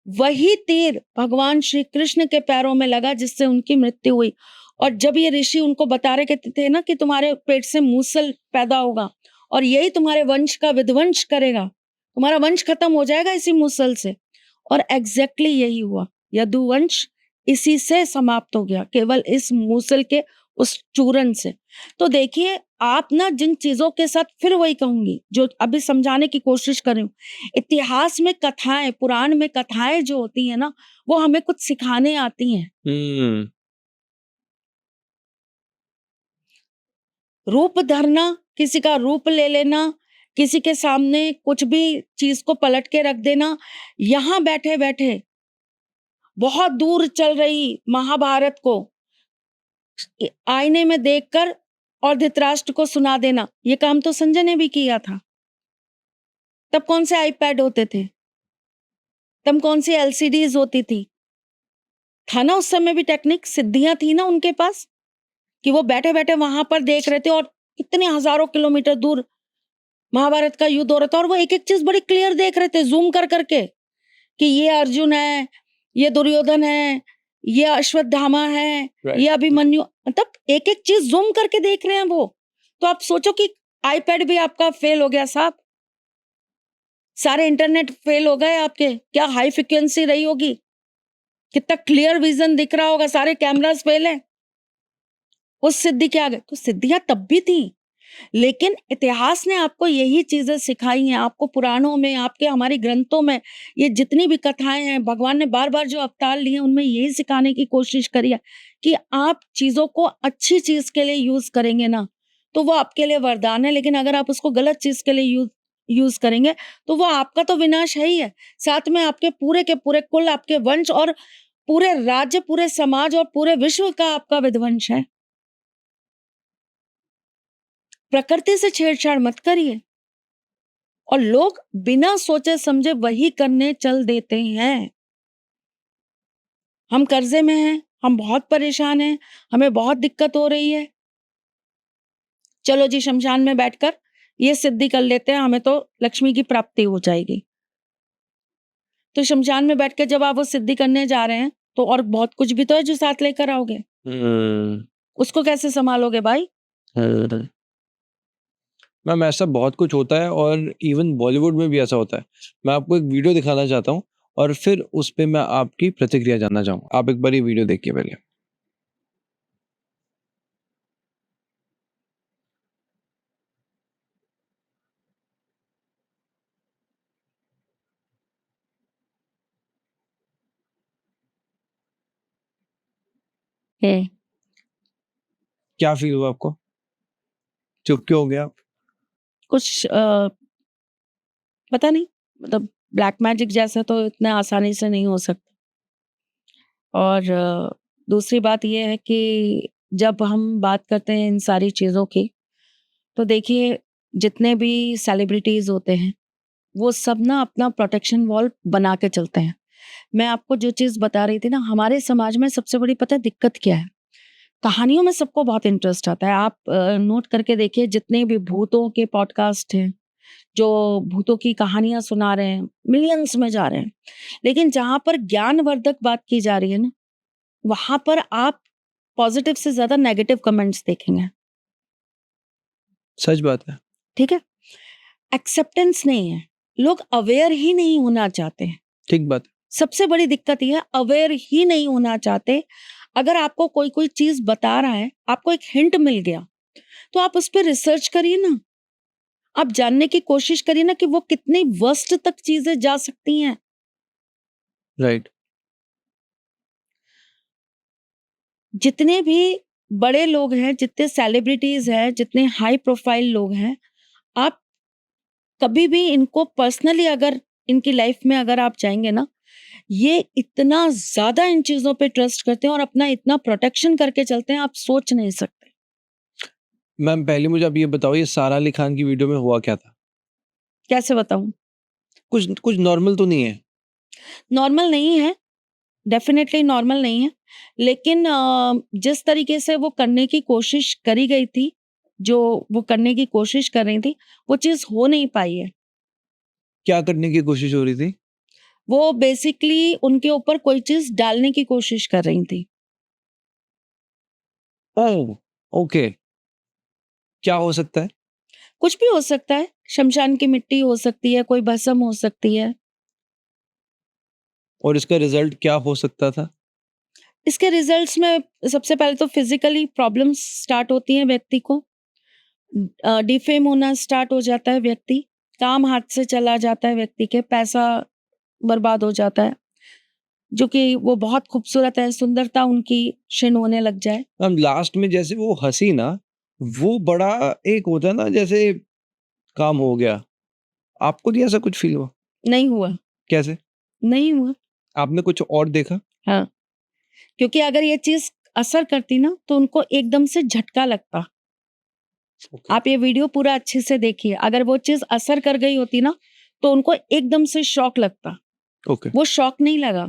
वही तीर भगवान श्री कृष्ण के पैरों में लगा, जिससे उनकी मृत्यु हुई। और जब ये ऋषि उनको बता रहे थे ना कि तुम्हारे पेट से मूसल पैदा होगा और यही तुम्हारे वंश का विध्वंस करेगा, तुम्हारा वंश खत्म हो जाएगा इसी मूसल से, और एग्जैक्टली यही हुआ। यदुवंश इसी से समाप्त हो गया, केवल इस मूसल के उस चूरन से। तो देखिए आप ना, जिन चीजों के साथ, फिर वही कहूंगी जो अभी समझाने की कोशिश कर रही हूँ, इतिहास में कथाएं, पुराण में कथाएं जो होती है ना, वो हमें कुछ सिखाने आती हैं। रूप धरना, किसी का रूप ले लेना, किसी के सामने कुछ भी चीज को पलट के रख देना, यहां बैठे बैठे बहुत दूर चल रही महाभारत को आईने में देखकर और धृतराष्ट्र को सुना देना, ये काम तो संजय ने भी किया था। तब कौन से आईपैड होते थे, तब कौन सी एलसीडीज होती थी, था ना उस समय भी टेक्निक, सिद्धियां थी ना उनके पास, कि वो बैठे बैठे वहां पर देख रहे थे, और कितने हजारों किलोमीटर दूर महाभारत का युद्ध हो रहा था, और वो एक एक चीज बड़ी क्लियर देख रहे थे, जूम कर करके, कि ये अर्जुन है, ये दुर्योधन है, ये अश्वत्थामा है, ये अभिमन्यु, मतलब एक एक चीज जूम करके देख रहे हैं वो। तो आप सोचो कि आईपैड भी आपका फेल हो गया साहब, सारे इंटरनेट फेल हो गए आपके, क्या हाई फ्रिक्वेंसी रही होगी, कितना क्लियर विजन दिख रहा होगा, सारे कैमरास फेल हैं, उस सिद्धि के आगे। तो सिद्धियां तब भी थी, लेकिन इतिहास ने आपको यही चीजें सिखाई हैं, आपको पुराणों में, आपके हमारे ग्रंथों में, ये जितनी भी कथाएं हैं, भगवान ने बार बार जो अवतार लिए उनमें यही सिखाने की कोशिश करी है कि आप चीजों को अच्छी चीज के लिए यूज करेंगे ना, तो वो आपके लिए वरदान है, लेकिन अगर आप उसको गलत चीज के लिए यूज करेंगे तो वो आपका तो विनाश है ही है, साथ में आपके पूरे के पूरे कुल, आपके वंश और पूरे राज्य, पूरे समाज और पूरे विश्व का आपका विध्वंस है। प्रकृति से छेड़छाड़ मत करिए। और लोग बिना सोचे समझे वही करने चल देते हैं। हम कर्जे में हैं, हम बहुत परेशान हैं, हमें बहुत दिक्कत हो रही है, चलो जी शमशान में बैठकर ये सिद्धि कर लेते हैं, हमें तो लक्ष्मी की प्राप्ति हो जाएगी। तो शमशान में बैठ के जब आप वो सिद्धि करने जा रहे हैं तो और बहुत कुछ भी तो है जो साथ लेकर आओगे, उसको कैसे संभालोगे भाई? मैम ऐसा बहुत कुछ होता है और इवन बॉलीवुड में भी ऐसा होता है। मैं आपको एक वीडियो दिखाना चाहता हूँ और फिर उस पे मैं आपकी प्रतिक्रिया जानना चाहूँगा। आप एक बार ये वीडियो देखिए पहले। क्या फील हुआ आपको? चुप क्यों हो गया आप? कुछ पता नहीं, मतलब ब्लैक मैजिक जैसा तो इतना आसानी से नहीं हो सकता। और दूसरी बात ये है कि जब हम बात करते हैं इन सारी चीज़ों की, तो देखिए जितने भी सेलिब्रिटीज़ होते हैं, वो सब ना अपना प्रोटेक्शन वॉल बना के चलते हैं। मैं आपको जो चीज़ बता रही थी ना, हमारे समाज में सबसे बड़ी पता है दिक्कत क्या है? कहानियों में सबको बहुत इंटरेस्ट आता है। आप नोट करके देखिए, जितने भी भूतों के पॉडकास्ट हैं, जो भूतों की कहानियां सुना रहे हैं, मिलियंस में जा रहे हैं। लेकिन जहां पर ज्ञानवर्धक बात की जा रही है ना, वहां पर आप पॉजिटिव से ज्यादा नेगेटिव कमेंट्स देखेंगे। सच बात है। ठीक है, एक्सेप्टेंस नहीं है, लोग अवेयर ही नहीं होना चाहते हैं। ठीक बात है। सबसे बड़ी दिक्कत यह है, अवेयर ही नहीं होना चाहते। अगर आपको कोई कोई चीज बता रहा है, आपको एक हिंट मिल गया, तो आप उस पर रिसर्च करिए ना, आप जानने की कोशिश करिए ना कि वो कितनी वर्स्ट तक चीजें जा सकती हैं। राइट। जितने भी बड़े लोग हैं, जितने सेलिब्रिटीज हैं, जितने हाई प्रोफाइल लोग हैं, आप कभी भी इनको पर्सनली अगर इनकी लाइफ में अगर आप जाएंगे ना, ये इतना ज्यादा इन चीजों पे ट्रस्ट करते हैं और अपना इतना प्रोटेक्शन करके चलते हैं, आप सोच नहीं सकते। मैम पहले मुझे आप ये बताओ, ये सारा अली खान की वीडियो में हुआ क्या था? कैसे बताऊं? कुछ कुछ नॉर्मल तो नहीं है? नॉर्मल नहीं है, डेफिनेटली नॉर्मल नहीं है, लेकिन जिस तरीके से वो करने की कोशिश करी गई थी, जो वो करने की कोशिश कर रही थी, वो चीज हो नहीं पाई है। क्या करने की कोशिश हो रही थी? वो बेसिकली उनके ऊपर कोई चीज डालने की कोशिश कर रही थी। ओह! ओके। क्या हो सकता है? कुछ भी हो सकता है, शमशान की मिट्टी हो सकती है, कोई भस्म हो सकती है। और इसका रिजल्ट क्या हो सकता था? इसके रिजल्ट्स में सबसे पहले तो फिजिकली प्रॉब्लम्स स्टार्ट होती हैं व्यक्ति को, डिफेम होना स्टार्ट हो जाता है व्यक्ति, काम हाथ से चला जाता है व्यक्ति के, पैसा बर्बाद हो जाता है, जो कि वो बहुत खूबसूरत है, सुंदरता उनकी क्षीण होने लग जाए। मैम लास्ट में जैसे वो हँसी ना, वो बड़ा एक होता है ना, जैसे काम हो गया। आपको नहीं ऐसा कुछ फील हुआ? नहीं हुआ, कैसे? नहीं हुआ। आपने कुछ और देखा? हाँ, क्योंकि अगर ये चीज असर करती ना, तो उनको एकदम से झटका लगता। ओके। आप ये वीडियो पूरा अच्छे से देखिए, अगर वो चीज असर कर गई होती ना, तो उनको एकदम से शॉक लगता। ओके। वो शॉक नहीं लगा,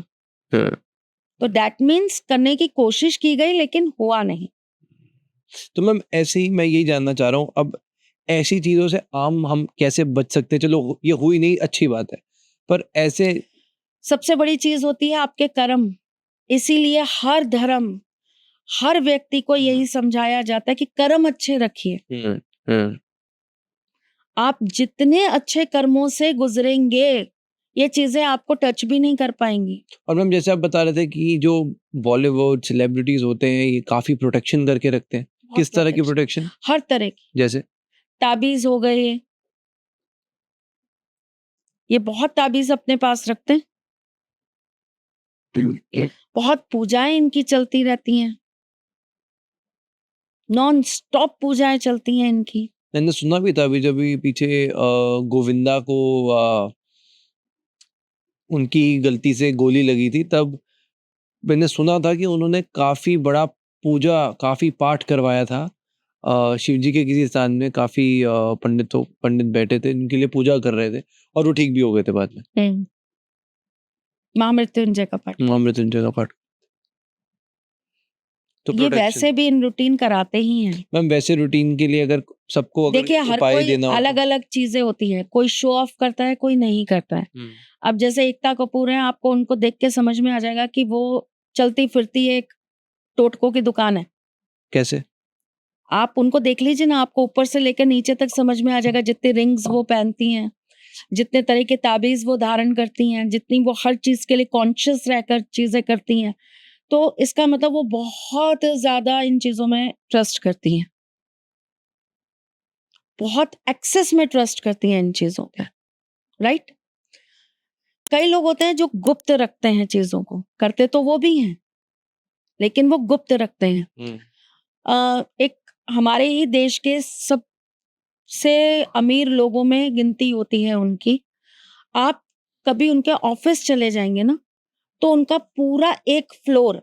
तो दैट मीन्स करने की कोशिश की गई लेकिन हुआ नहीं। तो मैम ऐसे ही मैं यही जानना चाह रहा हूँ, अब ऐसी चीज़ों से आम हम कैसे बच सकते हैं? चलो ये हुई नहीं, अच्छी बात है, पर ऐसे सबसे बड़ी चीज होती है आपके कर्म। इसीलिए हर धर्म, हर व्यक्ति को यही समझाया जाता है कि कर्म अच्छे रखिए। आप जितने अच्छे कर्मों से गुजरेंगे, ये चीजें आपको टच भी नहीं कर पाएंगी। और मैम जैसे आप बता रहे थे कि जो बॉलीवुड सेलिब्रिटीज होते हैं ये काफी प्रोटेक्शन करके रखते हैं, बहुत किस तरह की protection, प्रोटेक्शन? हर तरह की, जैसे ताबीज हो गए, ये बहुत ताबीज अपने पास रखते हैं, बहुत पूजाएं इनकी चलती रहती हैं, नॉन स्टॉप पूजाएं चलती हैं इनकी। मैंने सुना भी था अभी जब भी पीछे गोविंदा को उनकी गलती से गोली लगी थी, तब मैंने सुना था कि उन्होंने काफी बड़ा पूजा, काफी पाठ करवाया था शिव जी के किसी स्थान में। काफी पंडित बैठे थे, उनके लिए पूजा कर रहे थे और वो ठीक भी हो गए थे बाद में। महामृत्युंजय का पाठ, महामृत्युंजय का पाठ। तो ये प्रोटेक्शन वैसे भी इन रूटीन कराते ही हैं। मैम, वैसे रूटीन के लिए अगर सबको अगर देखिए हर उपाय कोई देना हो अलग तो? अलग चीजें होती है, कोई शो ऑफ करता है, कोई नहीं करता है। अब जैसे एकता कपूर है, आपको उनको देख के समझ में आ जाएगा कि वो चलती फिरती एक टोटकों की दुकान है। कैसे? आप उनको देख लीजिए ना, आपको ऊपर से लेकर नीचे तक समझ में आ जाएगा। जितने रिंग्स वो पहनती हैं, जितने तरह के ताबीज वो धारण करती हैं, जितनी वो हर चीज के लिए कॉन्शियस रहकर चीजें करती हैं, तो इसका मतलब वो बहुत ज्यादा इन चीजों में ट्रस्ट करती हैं, बहुत एक्सेस में ट्रस्ट करती हैं इन चीजों पे, राइट। कई लोग होते हैं जो गुप्त रखते हैं चीजों को, करते तो वो भी हैं लेकिन वो गुप्त रखते हैं। एक हमारे ही देश के सबसे अमीर लोगों में गिनती होती है उनकी। आप कभी उनके ऑफिस चले जाएंगे ना, तो उनका पूरा एक फ्लोर,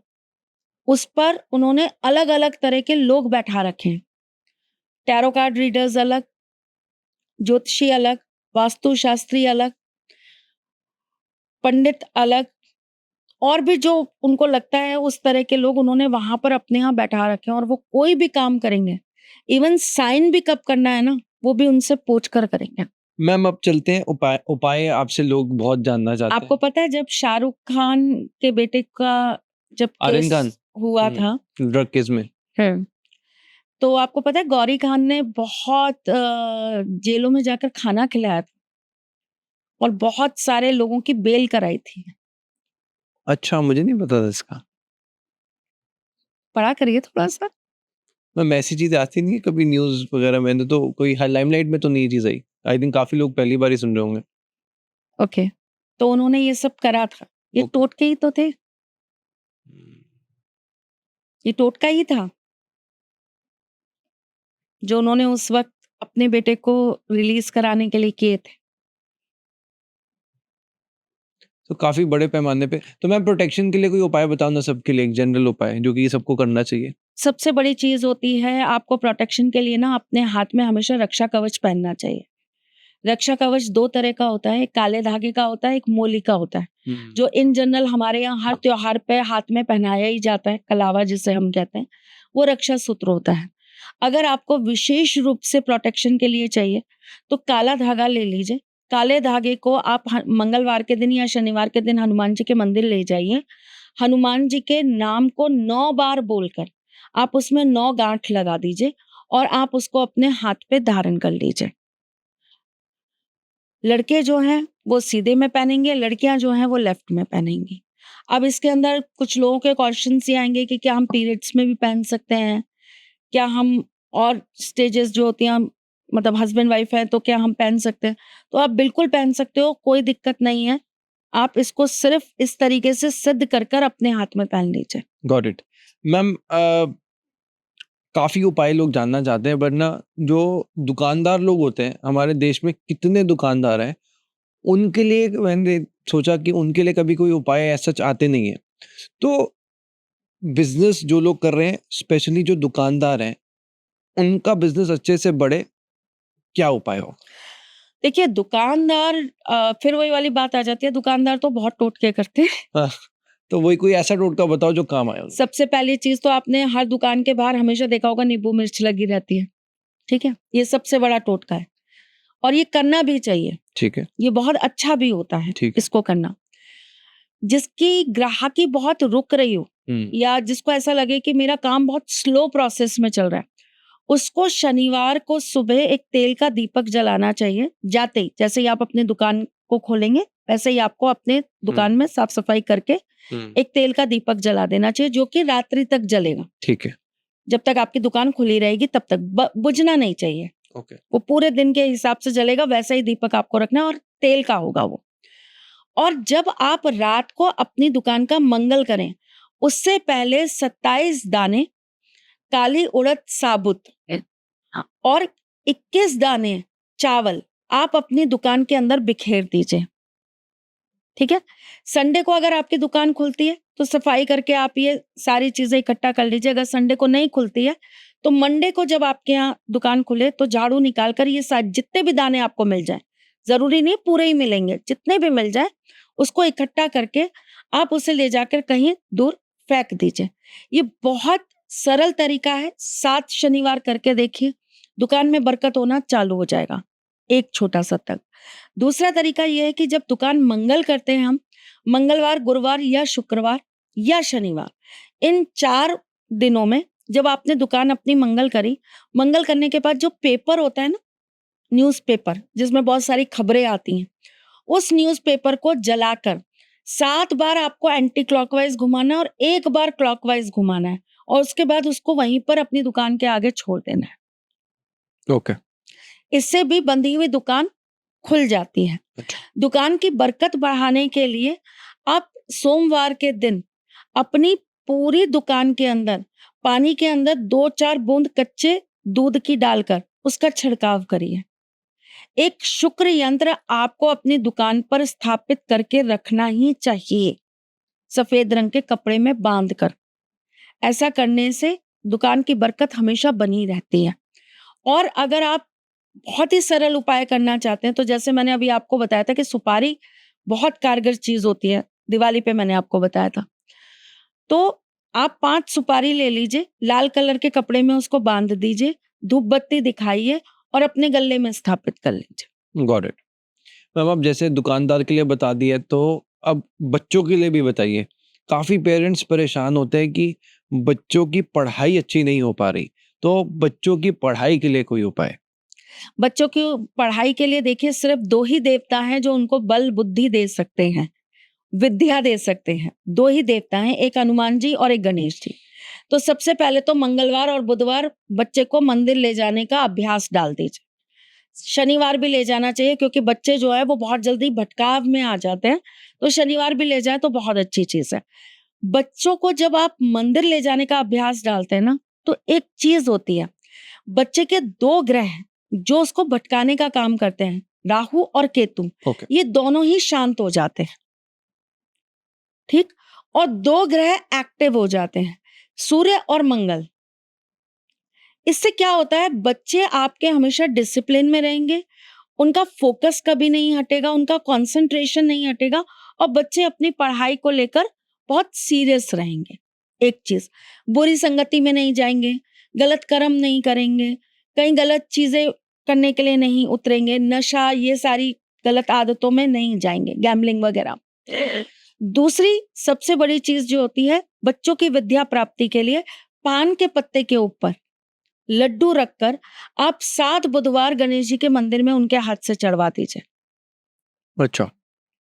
उस पर उन्होंने अलग अलग तरह के लोग बैठा रखे हैं। टैरो कार्ड रीडर्स अलग, ज्योतिषी अलग, वास्तु शास्त्री अलग, पंडित अलग, और भी जो उनको लगता है उस तरह के लोग उन्होंने वहां पर अपने यहाँ बैठा रखे हैं। और वो कोई भी काम करेंगे, इवन साइन भी कब करना है ना, वो भी उनसे पूछ कर करेंगे। मैम अब चलते हैं उपाय आपसे लोग बहुत जानना चाहते आपको पता है जब शाहरुख खान के बेटे का जब आर्यन खान केस हुआ था, हैं ड्रग केस में। तो आपको पता है गौरी खान ने बहुत जेलों में जाकर खाना खिलाया था और बहुत सारे लोगों की बेल कराई थी। अच्छा, मुझे नहीं पता था इसका। पढ़ा करिए थोड़ा सा। मैम ऐसी चीजें आती नहीं है कभी न्यूज वगैरह में, तो कोई लाइमलाइट में तो नहीं चीज आई। आई थिंक काफी लोग पहली बार ही सुन रहे होंगे। ओके, तो उन्होंने ये सब करा था। ये टोटके ही तो थे, ये टोटका ही था जो उन्होंने उस वक्त अपने बेटे को रिलीज कराने के लिए किए थे। तो काफी बड़े पैमाने पे। तो मैम प्रोटेक्शन के लिए कोई उपाय बताओ ना, सबके लिए एक जनरल उपाय जो कि सबको करना चाहिए। सबसे बड़ी चीज होती है, आपको प्रोटेक्शन के लिए ना अपने हाथ में हमेशा रक्षा कवच पहनना चाहिए। रक्षा कवच दो तरह का होता है, एक काले धागे का होता है, एक मोली का होता है, जो इन जनरल हमारे यहाँ हर त्योहार पे हाथ में पहनाया ही जाता है। कलावा जिसे हम कहते हैं, वो रक्षा सूत्र होता है। अगर आपको विशेष रूप से प्रोटेक्शन के लिए चाहिए तो काला धागा ले लीजिए। काले धागे को आप मंगलवार के दिन या शनिवार के दिन हनुमान जी के मंदिर ले जाइए। हनुमान जी के नाम को 9 बार बोलकर आप उसमें 9 गांठ लगा दीजिए और आप उसको अपने हाथ पे धारण कर लीजिए। लड़के जो हैं वो सीधे में पहनेंगे, लड़कियां जो हैं वो लेफ्ट में पहनेंगी। अब इसके अंदर कुछ लोगों के क्वेश्चंस ये आएंगे कि क्या हम पीरियड्स में भी पहन सकते हैं, क्या हम और स्टेजेस जो होती हैं, मतलब हस्बैंड वाइफ है तो क्या हम पहन सकते हैं? तो आप बिल्कुल पहन सकते हो, कोई दिक्कत नहीं है। आप इसको सिर्फ इस तरीके से सिद्ध कर कर अपने हाथ में पहन लीजिए। Got it. मैम काफी उपाय लोग जानना चाहते हैं, बट ना जो दुकानदार लोग होते हैं हमारे देश में, कितने दुकानदार हैं, उनके लिए मैंने सोचा कि उनके लिए कभी कोई उपाय ऐसा आते नहीं है। तो बिजनेस जो लोग कर रहे हैं, स्पेशली जो दुकानदार हैं, उनका बिजनेस अच्छे से बढ़े, क्या उपाय हो? देखिए दुकानदार, फिर वही वाली बात आ जाती है, दुकानदार तो बहुत टोटके करते हैं। तो वही कोई ऐसा टोटका बताओ जो काम आए। सबसे पहली चीज तो आपने हर दुकान के बाहर हमेशा देखा होगा, नींबू मिर्च लगी रहती है। ठीक है, ये सबसे बड़ा टोटका है और ये करना भी चाहिए। ठीक है, ये बहुत अच्छा भी होता है ठीक। इसको करना। जिसकी ग्राहकी बहुत रुक रही हो या जिसको ऐसा लगे कि मेरा काम बहुत स्लो प्रोसेस में चल रहा है, उसको शनिवार को सुबह एक तेल का दीपक जलाना चाहिए जाते ही। जैसे ही आप अपनी दुकान को खोलेंगे वैसे ही आपको अपने दुकान में साफ सफाई करके एक तेल का दीपक जला देना चाहिए, जो कि रात्रि तक जलेगा। ठीक है। जब तक आपकी दुकान खुली रहेगी तब तक बुझना नहीं चाहिए। ओके। वो पूरे दिन के हिसाब से जलेगा, वैसा ही दीपक आपको रखना है और तेल का होगा वो। और जब आप रात को अपनी दुकान का मंगल करें, उससे पहले 27 दाने काली उड़द साबुत और 21 दाने चावल आप अपनी दुकान के अंदर बिखेर दीजिए। ठीक है। संडे को अगर आपकी दुकान खुलती है तो सफाई करके आप ये सारी चीजें इकट्ठा कर लीजिए। अगर संडे को नहीं खुलती है तो मंडे को जब आपके यहाँ दुकान खुले तो झाड़ू निकाल कर ये सारे जितने भी दाने आपको मिल जाए, जरूरी नहीं पूरे ही मिलेंगे, जितने भी मिल जाए उसको इकट्ठा करके आप उसे ले जाकर कहीं दूर फेंक दीजिए। ये बहुत सरल तरीका है, 7 शनिवार करके देखिए, दुकान में बरकत होना चालू हो जाएगा, एक छोटा सा तक। दूसरा तरीका यह है कि जब दुकान मंगल करते हैं हम, मंगलवार, गुरुवार या शुक्रवार या शनिवार, इन 4 दिनों में जब आपने दुकान अपनी मंगल करी, मंगल करने के बाद जो पेपर होता है ना, न्यूज़पेपर जिसमें बहुत सारी खबरें आती हैं, उस न्यूज़पेपर को जलाकर 7 बार आपको एंटी क्लॉकवाइज घुमाना है और 1 बार क्लॉकवाइज घुमाना है और उसके बाद उसको वहीं पर अपनी दुकान के आगे छोड़ देना है। ओके। इससे भी बंधी हुई दुकान खुल जाती है। दुकान की बरकत बढ़ाने के लिए आप सोमवार के दिन अपनी पूरी दुकान के अंदर पानी के अंदर 2-4 बूंद कच्चे दूध की डालकर उसका छिड़काव करिए। एक शुक्र यंत्र आपको अपनी दुकान पर स्थापित करके रखना ही चाहिए, सफेद रंग के कपड़े में बांधकर। ऐसा करने से दुकान की बरकत हमेशा बनी रहती है। और अगर आप बहुत ही सरल उपाय करना चाहते हैं तो जैसे मैंने अभी आपको बताया था कि सुपारी बहुत कारगर चीज होती है, दिवाली पे मैंने आपको बताया था। तो आप 5 सुपारी ले लीजिए, लाल कलर के कपड़े में उसको बांध दीजिए, धूप बत्ती दिखाइए और अपने गले में स्थापित कर लीजिए। Got it. मैम आप जैसे दुकानदार के लिए बता दिया, तो अब बच्चों के लिए भी बताइए। काफ़ी पेरेंट्स परेशान होते हैं कि बच्चों की पढ़ाई अच्छी नहीं हो पा रही, तो बच्चों की पढ़ाई के लिए कोई उपाय? बच्चों की पढ़ाई के लिए देखिए सिर्फ 2 ही देवता हैं जो उनको बल बुद्धि दे सकते हैं, विद्या दे सकते हैं। 2 ही देवता हैं, एक हनुमान जी और एक गणेश जी। तो सबसे पहले तो मंगलवार और बुधवार बच्चे को मंदिर ले जाने का अभ्यास डाल दीजिए। शनिवार भी ले जाना चाहिए क्योंकि बच्चे जो है वो बहुत जल्दी भटकाव में आ जाते हैं, तो शनिवार भी ले जाए तो बहुत अच्छी चीज है। बच्चों को जब आप मंदिर ले जाने का अभ्यास डालते हैं ना, तो एक चीज होती है, बच्चे के 2 ग्रह जो उसको भटकाने का काम करते हैं, राहु और केतु, ओके। ये दोनों ही शांत हो जाते हैं। ठीक। और 2 ग्रह एक्टिव हो जाते हैं, सूर्य और मंगल। इससे क्या होता है, बच्चे आपके हमेशा डिसिप्लिन में रहेंगे, उनका फोकस कभी नहीं हटेगा, उनका कंसंट्रेशन नहीं हटेगा और बच्चे अपनी पढ़ाई को लेकर बहुत सीरियस रहेंगे। एक चीज, बुरी संगति में नहीं जाएंगे, गलत कर्म नहीं करेंगे, कहीं गलत चीजें करने के लिए नहीं उतरेंगे, नशा ये सारी गलत आदतों में नहीं जाएंगे, गैम्बलिंग वगैरह। दूसरी सबसे बड़ी चीज जो होती है बच्चों की विद्या प्राप्ति के लिए, पान के पत्ते के ऊपर लड्डू रखकर आप 7 बुधवार गणेश जी के मंदिर में उनके हाथ से चढ़वा दीजिए। अच्छा।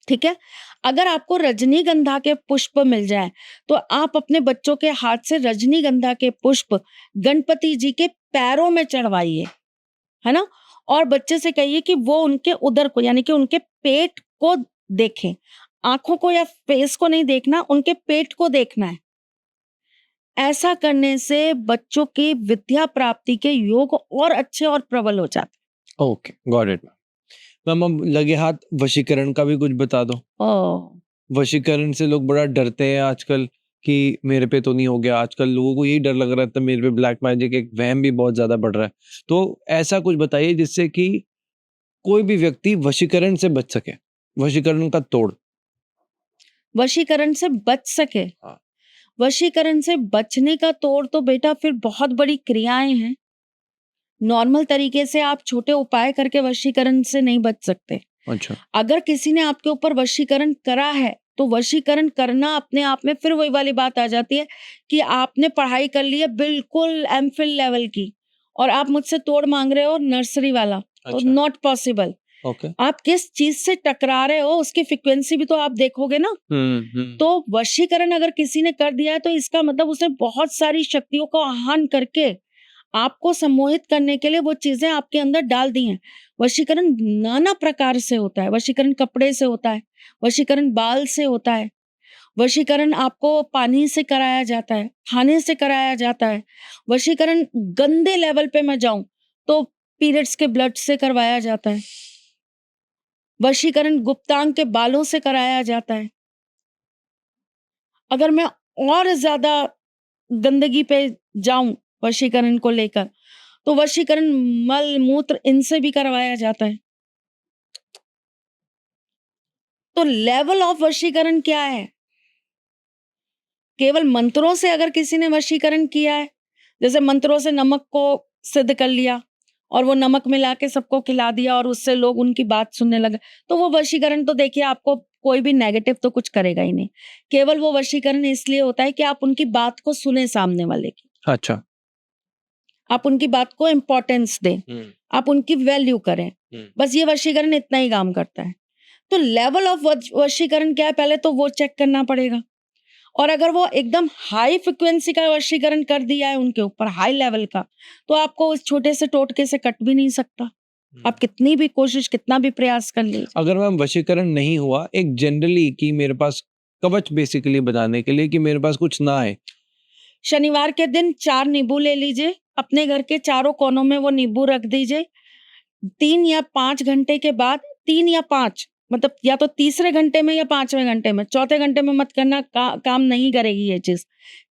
ठीक है। अगर आपको रजनीगंधा के पुष्प मिल जाए तो आप अपने बच्चों के हाथ से रजनीगंधा के पुष्प गणपति जी के पैरों में चढ़वाइए, है ना। और बच्चे से कहिए कि वो उनके उदर को यानी कि उनके पेट को देखें, आंखों को या फेस को नहीं देखना, उनके पेट को देखना है। ऐसा करने से बच्चों की विद्या प्राप्ति के योग और अच्छे और प्रबल हो जाते ओके, गॉट इट। मैम अब लगे हाथ वशीकरण का भी कुछ बता दो। हैं। वशीकरण से लोग बड़ा डरते हैं आजकल कि मेरे पे तो नहीं हो गया। आजकल लोगों को यही डर लग रहा था मेरे पे ब्लैक मैजिक, एक वहम भी बहुत ज्यादा बढ़ रहा है। तो ऐसा कुछ बताइए जिससे कि कोई भी व्यक्ति वशीकरण से बच सके, वशीकरण का तोड़। वशीकरण से बच सके। हाँ। वशीकरण से बचने का तोड़ तो बेटा फिर बहुत बड़ी क्रियाएं हैं। नॉर्मल तरीके से आप छोटे उपाय करके वशीकरण से नहीं बच सकते। अच्छा। अगर किसी ने आपके ऊपर वशीकरण करा है तो वशीकरण करना अपने आप में फिर वही वाली बात आ जाती है कि आपने पढ़ाई कर ली है बिल्कुल एमफिल लेवल की और आप मुझसे तोड़ मांग रहे हो नर्सरी वाला, तो अच्छा। Not possible. ओके। आप किस चीज से टकरा रहे हो उसकी फ्रिक्वेंसी भी तो आप देखोगे ना। तो वशीकरण अगर किसी ने कर दिया है तो इसका मतलब उसने बहुत सारी शक्तियों को आह्वान करके आपको सम्मोहित करने के लिए वो चीजें आपके अंदर डाल दी हैं। वशीकरण नाना प्रकार से होता है। वशीकरण कपड़े से होता है, वशीकरण बाल से होता है, वशीकरण आपको पानी से कराया जाता है, खाने से कराया जाता है। वशीकरण गंदे लेवल पे मैं जाऊं तो पीरियड्स के ब्लड से करवाया जाता है। वशीकरण गुप्तांग के बालों से कराया जाता है। अगर मैं और ज्यादा गंदगी पे जाऊं वशीकरण को लेकर, तो वशीकरण मल मूत्र इनसे भी करवाया जाता है। तो लेवल ऑफ वशीकरण क्या है? केवल मंत्रों से अगर किसी ने वशीकरण किया है, जैसे मंत्रों से नमक को सिद्ध कर लिया और वो नमक मिला के सबको खिला दिया और उससे लोग उनकी बात सुनने लगे, तो वो वशीकरण तो देखिए आपको कोई भी नेगेटिव तो कुछ करेगा ही नहीं। केवल वो वशीकरण इसलिए होता है कि आप उनकी बात को सुने सामने वाले की, अच्छा। आप उनकी बात को इम्पोर्टेंस दें, आप उनकी वैल्यू करें। बस ये वशीकरण इतना ही काम करता है। तो लेवल ऑफ वशीकरण क्या है, पहले तो वो चेक करना पड़ेगा। और अगर वो एकदम हाई फ्रिक्वेंसी का वशीकरण कर दिया है उनके ऊपर, हाई लेवल का, तो आपको उस छोटे से टोटके से कट भी नहीं सकता। आप कितनी भी कोशिश, कितना भी प्रयास कर लीजिए। अगर मैम वशीकरण नहीं हुआ, एक जनरली कि मेरे पास कवच बेसिकली बनाने के लिए कि मेरे पास कुछ ना आए, शनिवार के दिन 4 नींबू ले लीजिए, अपने घर के चारों कोनों में वो नींबू रख दीजिए। 3 या 5 घंटे के बाद, 3 या 5 मतलब या तो तीसरे घंटे में या 5वें घंटे में, चौथे घंटे में मत करना, काम नहीं करेगी ये चीज।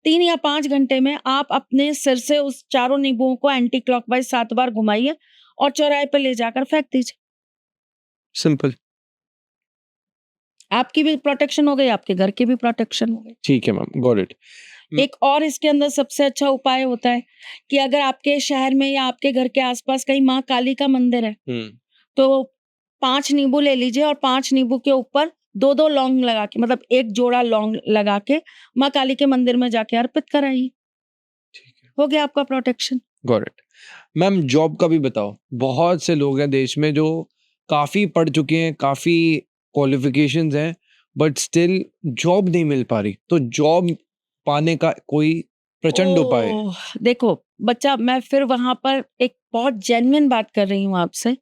3 या 5 घंटे में आप अपने सिर से उस चारों नींबुओं को एंटी क्लॉकवाइज 7 बार घुमाइए और चौराहे पे ले जाकर फेंक दीजिए। सिंपल। आपकी भी प्रोटेक्शन हो गई, आपके घर की भी प्रोटेक्शन हो गई। ठीक है मैम, गॉट इट। एक और इसके अंदर सबसे अच्छा उपाय होता है कि अगर आपके शहर में या आपके घर के आसपास कहीं माँ काली का मंदिर है, तो 5 नींबू ले लीजिए और 5 नींबू के ऊपर 2-2 लौंग लगा के, मतलब एक जोड़ा लौंग लगा के माँ काली के मंदिर में जाके अर्पित कराइए। ठीक है, हो गया आपका protection. Got it. Ma'am job का भी बताओ। बहुत से लोग हैं देश में जो काफी पढ़ चुके हैं, काफी क्वालिफिकेशंस हैं, बट स्टिल जॉब नहीं मिल पा रही। तो जॉब पाने का कोई प्रचंड उपाय? देखो बच्चा, मैं फिर वहां पर एक बहुत जेन्युइन बात कर रही हूँ आपसे,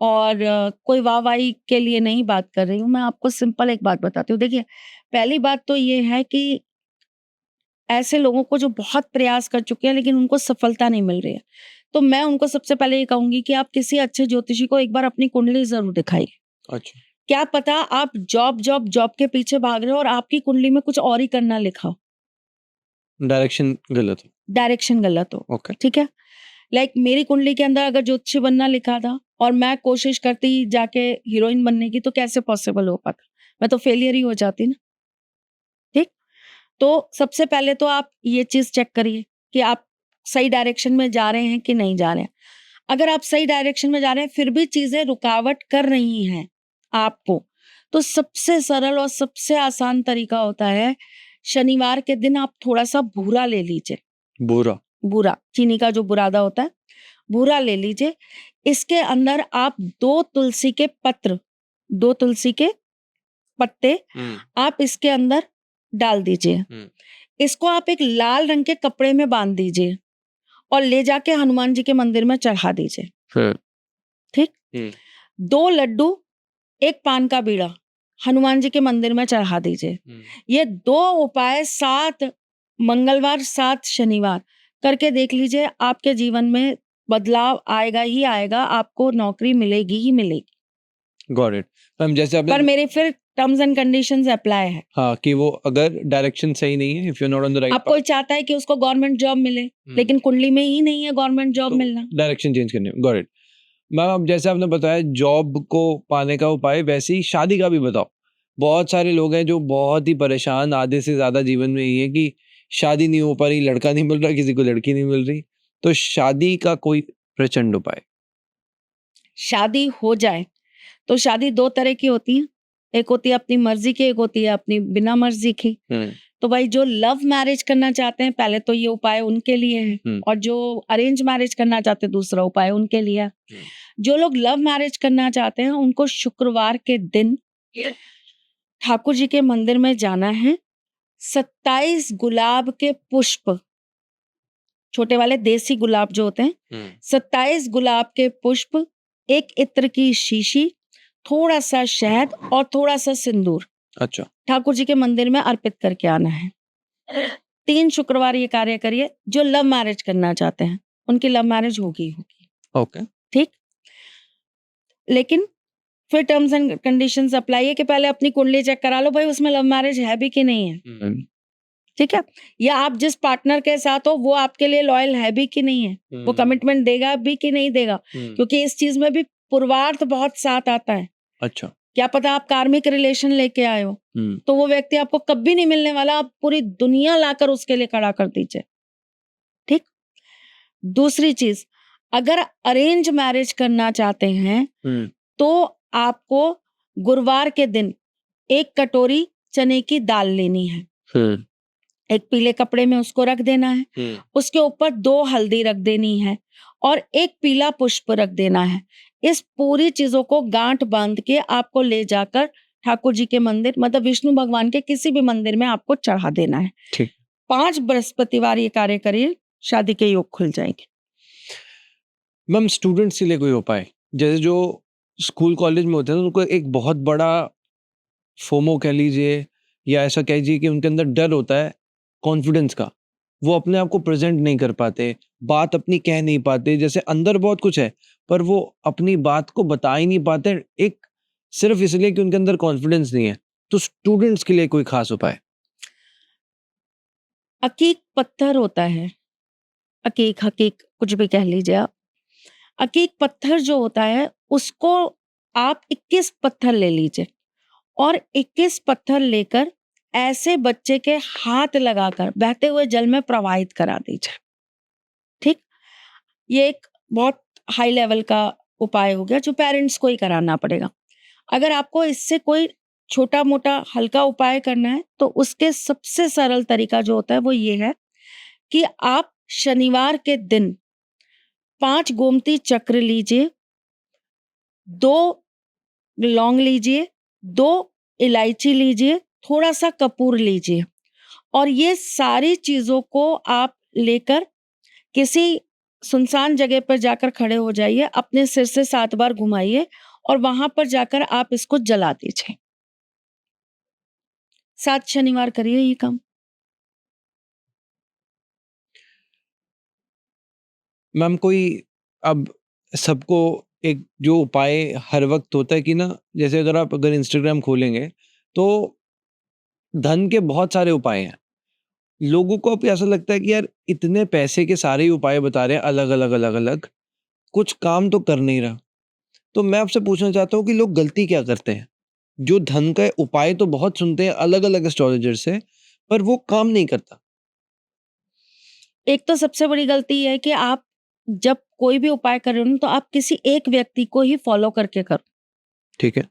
और कोई वाहवाही के लिए नहीं बात कर रही हूँ। मैं आपको सिंपल एक बात बताती हूँ। देखिए, पहली बात तो ये है कि ऐसे लोगों को जो बहुत प्रयास कर चुके हैं लेकिन उनको सफलता नहीं मिल रही है, तो मैं उनको सबसे पहले ये कहूंगी कि आप किसी अच्छे ज्योतिषी को एक बार अपनी कुंडली जरूर दिखाइए। अच्छा। क्या पता आप जॉब जॉब जॉब के पीछे भाग रहे हो और आपकी कुंडली में कुछ और ही करना लिखा हो, डायरेक्शन गलत हो। डायरेक्शन गलत हो। ओके। ठीक है, लाइक मेरी कुंडली के अंदर अगर ज्योतिषी बनना लिखा था और मैं कोशिश करती जाके हीरोइन बनने की, तो कैसे पॉसिबल हो पाता? मैं तो फेलियर ही हो जाती ना। ठीक, तो सबसे पहले तो आप ये चीज चेक करिए कि आप सही डायरेक्शन में जा रहे हैं कि नहीं जा रहे हैं। अगर आप सही डायरेक्शन में जा रहे हैं फिर भी चीजें रुकावट कर रही हैं आपको, तो सबसे सरल और सबसे आसान तरीका होता है, शनिवार के दिन आप थोड़ा सा भूरा ले लीजिए। बुरा? भूरा, चीनी का जो बुरादा होता है, भूरा ले लीजिए। इसके अंदर आप 2 तुलसी के पत्र, 2 तुलसी के पत्ते आप इसके अंदर डाल दीजिए। इसको आप एक लाल रंग के कपड़े में बांध दीजिए और ले जाके हनुमान जी के मंदिर में चढ़ा दीजिए। फिर? ठीक, 2 लड्डू, 1 पान का बीड़ा हनुमान जी के मंदिर में चढ़ा दीजिए। ये 2 उपाय 7 मंगलवार 7 शनिवार करके देख लीजिए, आपके जीवन में बदलाव आएगा ही आएगा, आपको नौकरी मिलेगी ही मिलेगी। Got it. मैम जैसे आपने पर मेरे फिर टर्म्स एंड कंडीशंस अप्लाई है। हाँ, कि वो अगर डायरेक्शन सही नहीं है, if you not on the right अब कोई चाहता है कि उसको गवर्नमेंट जॉब मिले, लेकिन कुंडली में ही नहीं है गवर्नमेंट जॉब मिलना, डायरेक्शन चेंज करने। Got it. मैम अब जैसे आपने बताया जॉब को पाने का उपाय, वैसे ही शादी का भी बताओ। बहुत सारे लोग हैं जो बहुत ही परेशान, आधे से ज्यादा जीवन में ये है कि शादी नहीं हो पा रही, लड़का नहीं मिल रहा, किसी को लड़की नहीं मिल रही। तो शादी का कोई प्रचंड उपाय? शादी हो जाए तो शादी 2 तरह की होती है, एक होती है अपनी मर्जी की, एक होती है अपनी बिना मर्जी की। तो भाई जो लव मैरिज करना चाहते हैं पहले तो ये उपाय उनके लिए है, और जो अरेंज मैरिज करना चाहते हैं दूसरा उपाय उनके लिए है। जो लोग लव मैरिज करना चाहते हैं उनको शुक्रवार के दिन ठाकुर जी के मंदिर में जाना है। 27 गुलाब के पुष्प, छोटे वाले देसी गुलाब जो होते हैं, 27 गुलाब के पुष्प, एक इत्र की शीशी, थोड़ा सा शहद और थोड़ा सा सिंदूर अच्छा, ठाकुर जी के मंदिर में अर्पित करके आना है। 3 शुक्रवार ये कार्य करिए। जो लव मैरिज करना चाहते हैं उनकी लव मैरिज होगी होगी, ओके, ठीक। लेकिन फिर टर्म्स एंड कंडीशंस अप्लाई है कि पहले अपनी कुंडली चेक करा लो भाई उसमें लव मैरिज है भी कि नहीं है, ठीक है। या आप जिस पार्टनर के साथ हो वो आपके लिए लॉयल है भी कि नहीं है, वो कमिटमेंट देगा भी कि नहीं देगा, क्योंकि इस चीज में भी पूर्वार्थ बहुत साथ आता है। अच्छा, क्या पता आप कार्मिक रिलेशन लेके आए हो, तो वो व्यक्ति आपको कभी नहीं मिलने वाला, आप पूरी दुनिया लाकर उसके लिए खड़ा कर दीजिए, ठीक। दूसरी चीज, अगर अरेंज मैरिज करना चाहते हैं तो आपको गुरुवार के दिन 1 कटोरी चने की दाल लेनी है, एक पीले कपड़े में उसको रख देना है, उसके ऊपर 2 हल्दी रख देनी है और 1 पीला पुष्प रख देना है। इस पूरी चीजों को गांठ बांध के आपको ले जाकर ठाकुर जी के मंदिर, मतलब विष्णु भगवान के किसी भी मंदिर में आपको चढ़ा देना है। ठीक। 5 बृहस्पतिवार ये कार्य करिए, शादी के योग खुल जाएंगे। मैम, स्टूडेंट्स के लिए कोई उपाय, जैसे जो स्कूल कॉलेज में होते हैं उनको एक बहुत बड़ा फोमो कह लीजिए या ऐसा कह लीजिए कि उनके अंदर डर होता है कॉन्फिडेंस का, वो अपने आप को प्रेजेंट नहीं कर पाते, बात अपनी कह नहीं पाते, जैसे अंदर बहुत कुछ है पर वो अपनी बात को बता ही नहीं पाते, एक सिर्फ इसलिए कि उनके अंदर कॉन्फिडेंस नहीं है। तो स्टूडेंट्स के लिए कोई खास उपाय? अकीक पत्थर होता है, अकीक हकीक कुछ भी कह लीजिए आप। अकीक पत्थर जो होता है उसको आप 21 पत्थर ले लीजिए और 21 पत्थर लेकर ऐसे बच्चे के हाथ लगाकर बहते हुए जल में प्रवाहित करा दीजिए, ठीक। ये एक बहुत हाई लेवल का उपाय हो गया जो पेरेंट्स को ही कराना पड़ेगा। अगर आपको इससे कोई छोटा मोटा हल्का उपाय करना है तो उसके सबसे सरल तरीका जो होता है वो ये है कि आप शनिवार के दिन 5 गोमती चक्र लीजिए, 2 लौंग लीजिए, 2 इलायची लीजिए, थोड़ा सा कपूर लीजिए और ये सारी चीजों को आप लेकर किसी सुनसान जगह पर जाकर खड़े हो जाइए, अपने सिर से 7 बार घुमाइए और वहां पर जाकर आप इसको जला दीजिए। 7 शनिवार करिए ये काम। मैम, कोई अब सबको एक जो उपाय हर वक्त होता है कि ना, जैसे अगर इंस्टाग्राम खोलेंगे तो धन के बहुत सारे उपाय हैं, लोगों को अब ऐसा लगता है कि यार इतने पैसे के सारे ही उपाय बता रहे हैं अलग अलग अलग अलग, कुछ काम तो कर नहीं रहा। तो मैं आपसे पूछना चाहता हूँ कि लोग गलती क्या करते हैं, जो धन का उपाय तो बहुत सुनते हैं अलग अलग एस्ट्रोलॉजर से, पर वो काम नहीं करता। एक तो सबसे बड़ी गलती ये है कि आप जब कोई भी उपाय कर रहे हो ना तो आप किसी एक व्यक्ति को ही फॉलो करके करो, ठीक है,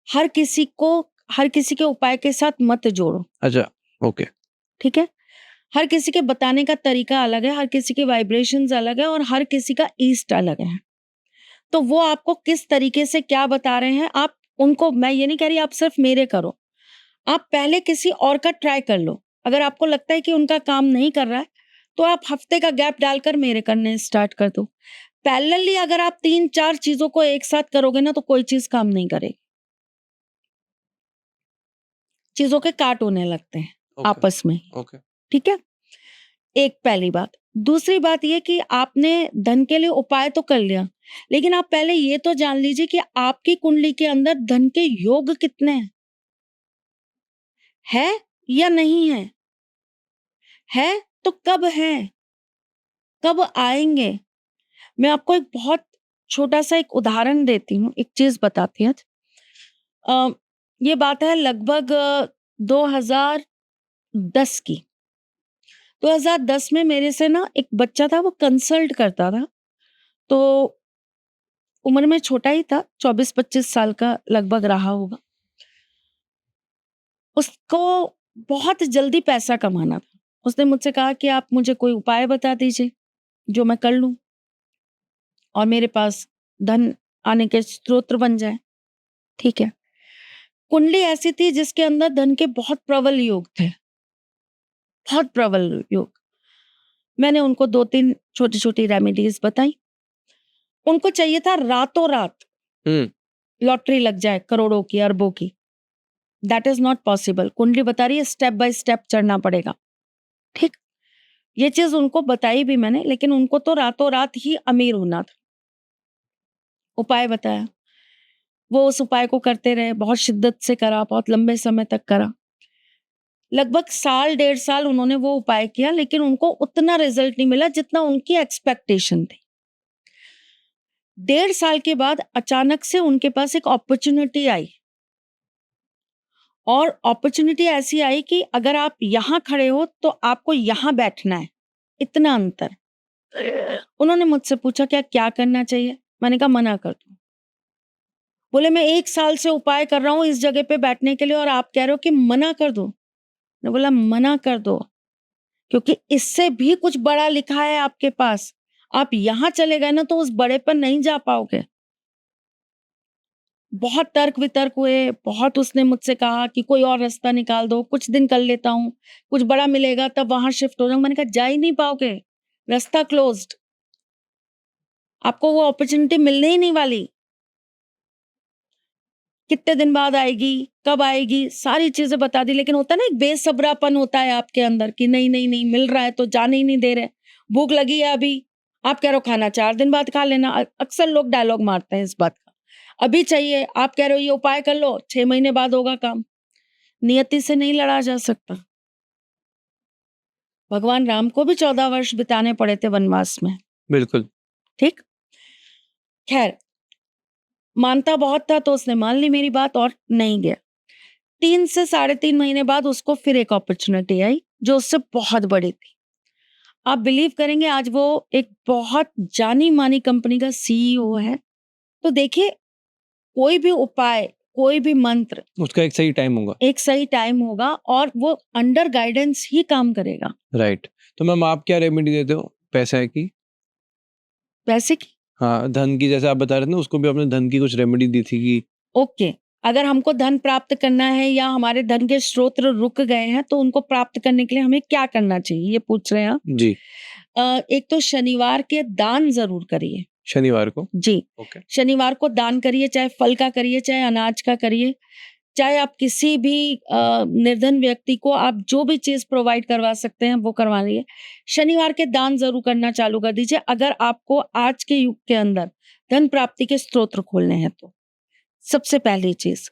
हर किसी के उपाय के साथ मत जोड़ो, अच्छा, ओके, ठीक है। हर किसी के बताने का तरीका अलग है, हर किसी के वाइब्रेशंस अलग है और हर किसी का ईस्ट अलग है। तो वो आपको किस तरीके से क्या बता रहे हैं, आप उनको, मैं ये नहीं कह रही आप सिर्फ मेरे करो, आप पहले किसी और का ट्राई कर लो। अगर आपको लगता है कि उनका काम नहीं कर रहा है तो आप हफ्ते का गैप डालकर मेरे करने स्टार्ट कर दो। पैरेलली अगर आप 3-4 चीजों को एक साथ करोगे ना तो कोई चीज काम नहीं करेगी, चीजों के काट होने लगते हैं आपस में, ओके, ठीक है। एक पहली बात। दूसरी बात ये कि आपने धन के लिए उपाय तो कर लिया, लेकिन आप पहले ये तो जान लीजिए कि आपकी कुंडली के अंदर धन के योग कितने हैं, है या नहीं है तो कब है, कब आएंगे। मैं आपको एक बहुत छोटा सा एक उदाहरण देती हूँ, एक चीज बताती हूँ। ये बात है लगभग 2010 की। 2010 में मेरे से ना एक बच्चा था, वो कंसल्ट करता था, तो उम्र में छोटा ही था, 24-25 साल का लगभग रहा होगा। उसको बहुत जल्दी पैसा कमाना था। उसने मुझसे कहा कि आप मुझे कोई उपाय बता दीजिए जो मैं कर लूं और मेरे पास धन आने के स्रोत बन जाए। ठीक है। कुंडली ऐसी थी जिसके अंदर धन के बहुत प्रबल योग थे, बहुत प्रबल योग। मैंने उनको 2-3 छोटी-छोटी रेमेडीज बताई। उनको चाहिए था रातों रात लॉटरी लग जाए करोड़ों की, अरबों की। That is not possible. कुंडली बता रही है स्टेप बाय स्टेप चढ़ना पड़ेगा। ठीक। ये चीज उनको बताई भी मैंने, लेकिन उनको तो रातों रात ही अमीर होना था। उपाय बताया, वो उस उपाय को करते रहे, बहुत शिद्दत से करा, बहुत लंबे समय तक करा। लगभग 1.5 साल उन्होंने वो उपाय किया, लेकिन उनको उतना रिजल्ट नहीं मिला जितना उनकी एक्सपेक्टेशन थी। 1.5 साल के बाद अचानक से उनके पास एक अपॉर्चुनिटी आई, और अपॉर्चुनिटी ऐसी आई कि अगर आप यहां खड़े हो तो आपको यहां बैठना है, इतना अंतर। उन्होंने मुझसे पूछा क्या करना चाहिए। मैंने कहा मना कर दो। बोले मैं 1 साल से उपाय कर रहा हूं इस जगह पे बैठने के लिए और आप कह रहे हो कि मना कर दो। मैंने बोला मना कर दो, क्योंकि इससे भी कुछ बड़ा लिखा है आपके पास। आप यहां चले गए ना तो उस बड़े पर नहीं जा पाओगे। बहुत तर्क वितर्क हुए, बहुत उसने मुझसे कहा कि कोई और रास्ता निकाल दो, कुछ दिन कर लेता हूं, कुछ बड़ा मिलेगा तब वहां शिफ्ट हो जाऊंगा। मैंने कहा जा ही नहीं पाओगे, रास्ता क्लोज्ड, आपको वो अपॉर्चुनिटी मिलने ही नहीं वाली। कितने दिन बाद आएगी, कब आएगी, सारी चीजें बता दी, लेकिन होता है ना एक बेसब्रापन होता है आपके अंदर कि नहीं नहीं नहीं मिल रहा है तो जाने ही नहीं दे रहे। भूख लगी है अभी, आप कह रहे हो खाना 4 दिन बाद खा लेना। अक्सर लोग डायलॉग मारते हैं इस बात का। अभी चाहिए, आप कह रहे हो ये उपाय कर लो, 6 महीने बाद होगा काम। नियति से नहीं लड़ा जा सकता। भगवान राम को भी 14 वर्ष बिताने पड़े थे वनवास में। बिल्कुल। ठीक। खैर, मानता बहुत था तो उसने मान ली मेरी बात और नहीं गया। 3 से 3.5 महीने बाद उसको फिर एक अपॉर्चुनिटी आई जो उससे बहुत बड़ी थी। आप बिलीव करेंगे, आज वो एक बहुत जानी मानी कंपनी का सीईओ है। तो देखिए, कोई भी उपाय, कोई भी मंत्र, उसका एक सही टाइम होगा। एक सही टाइम होगा और वो अंडर गाइडेंस ही काम करेगा। राइट। तो मैम आप क्या रेमेडी देते हो पैसे की? पैसे की? हाँ, धन की जैसे आप बता रहे थे ना, उसको भी आपने धन की कुछ रेमेडी दी थी कि ओके। अगर हमको धन प्राप्त करना है या हमारे धन के स्रोत रुक गए हैं तो उनको प्राप्त करने के लिए हमें क्या करना चाहिए, ये पूछ रहे हैं आप। जी। एक तो शनिवार के दान जरूर करिए। शनिवार को? जी। ओके। शनिवार को दान करिए, चाहे फल का करिए, चाहे अनाज का करिए, चाहे आप किसी भी निर्धन व्यक्ति को आप जो भी चीज प्रोवाइड करवा सकते हैं वो करवा लीजिए। शनिवार के दान जरूर करना चालू कर दीजिए अगर आपको आज के युग के अंदर धन प्राप्ति के स्रोत खोलने हैं तो। सबसे पहली चीज।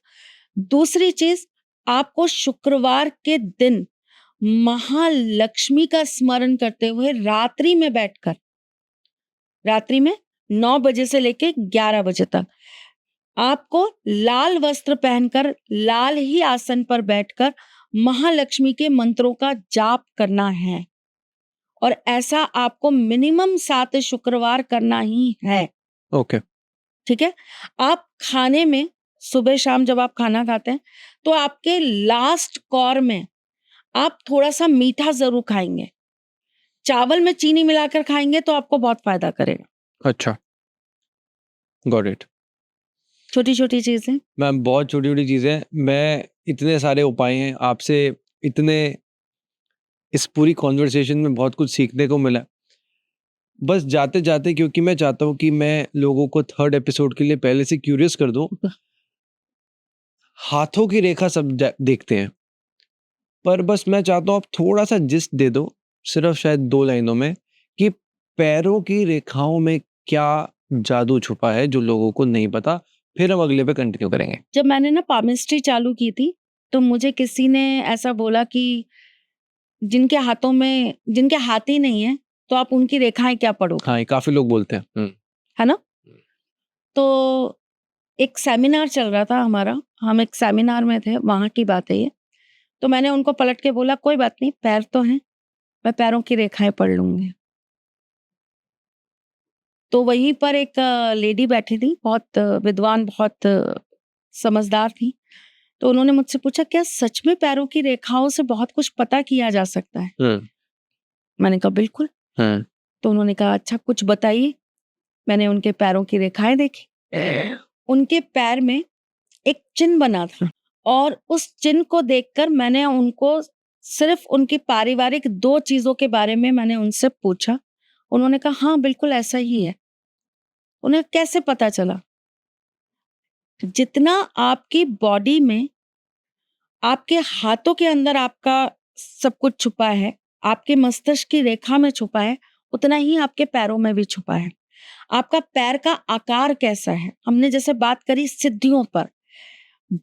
दूसरी चीज, आपको शुक्रवार के दिन महालक्ष्मी का स्मरण करते हुए रात्रि में बैठकर, रात्रि में 9 बजे से लेके 11 बजे तक आपको लाल वस्त्र पहनकर लाल ही आसन पर बैठकर महालक्ष्मी के मंत्रों का जाप करना है। और ऐसा आपको मिनिमम 7 शुक्रवार करना ही है। ओके। ठीक है। आप खाने में सुबह शाम जब आप खाना खाते हैं तो आपके लास्ट कौर में आप थोड़ा सा मीठा जरूर खाएंगे। चावल में चीनी मिलाकर खाएंगे तो आपको बहुत फायदा करेगा। अच्छा, गॉट इट। छोटी छोटी चीजें। मैम बहुत छोटी छोटी चीज़ें, मैं इतने सारे उपाय हैं आपसे, इतने इस पूरी कॉन्वर्सेशन में बहुत कुछ सीखने को मिला। बस जाते जाते, क्योंकि मैं चाहता हूँ कि मैं लोगों को 3rd एपिसोड के लिए पहले से क्यूरियस कर दूं। हाथों की रेखा सब देखते हैं, पर बस मैं चाहता हूँ आप थोड़ा सा जिस्ट दे दो, सिर्फ शायद 2 लाइनों में, कि पैरों की रेखाओं में क्या जादू छुपा है जो लोगों को नहीं पता। फिर हम अगले पे कंटिन्यू करेंगे। जब मैंने ना पामिस्ट्री चालू की थी तो मुझे किसी ने ऐसा बोला कि जिनके हाथों में, जिनके हाथ ही नहीं है तो आप उनकी रेखाएं क्या पढ़ोगे। हाँ, ये काफी लोग बोलते हैं। है ना। तो एक सेमिनार चल रहा था हमारा, हम एक सेमिनार में थे, वहां की बात है ये। तो मैंने उनको पलट के बोला कोई बात नहीं, पैर तो हैं, मैं पैरों की रेखाएं पढ़ लूंगी। तो वहीं पर एक लेडी बैठी थी, बहुत विद्वान, बहुत समझदार थी। तो उन्होंने मुझसे पूछा, क्या सच में पैरों की रेखाओं से बहुत कुछ पता किया जा सकता है? हम्म, मैंने कहा बिल्कुल। हाँ, तो उन्होंने कहा अच्छा कुछ बताइए। मैंने उनके पैरों की रेखाएं देखी। उनके पैर में एक चिन्ह बना था और उस चिन्ह को देखकर मैंने उनको सिर्फ उनकी पारिवारिक 2 चीजों के बारे में मैंने उनसे पूछा। उन्होंने कहा हाँ बिल्कुल ऐसा ही है। उन्हें कैसे पता चला? जितना आपकी बॉडी में, आपके हाथों के अंदर आपका सब कुछ छुपा है, आपके मस्तिष्क की रेखा में छुपा है, उतना ही आपके पैरों में भी छुपा है। आपका पैर का आकार कैसा है? हमने जैसे बात करी सिद्धियों पर,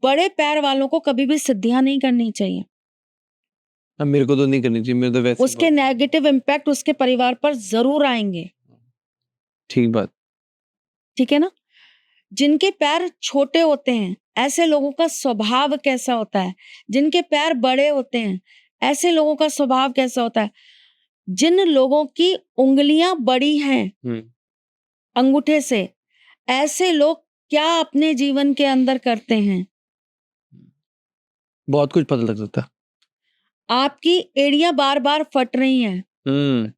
बड़े पैर वालों को कभी भी सिद्धियां नहीं करनी चाहिए। अब मेरे को तो नहीं करनी चाहिए, मेरे तो वैसे उसके नेगेटिव इम्पैक्ट उसके परिवार पर जरूर आएंगे। ठीक बात। ठीक है ना? जिनके पैर छोटे होते हैं, ऐसे लोगों का स्वभाव कैसा होता है? जिनके पैर बड़े होते हैं, ऐसे लोगों का स्वभाव कैसा होता है? जिन लोगों की उंगलियां बड़ी हैं हम्म, अंगूठे से, ऐसे लोग क्या अपने जीवन के अंदर करते हैं? बहुत कुछ पता लग सकता है। आपकी एड़ियां बार बार फट रही हैं, हम्म,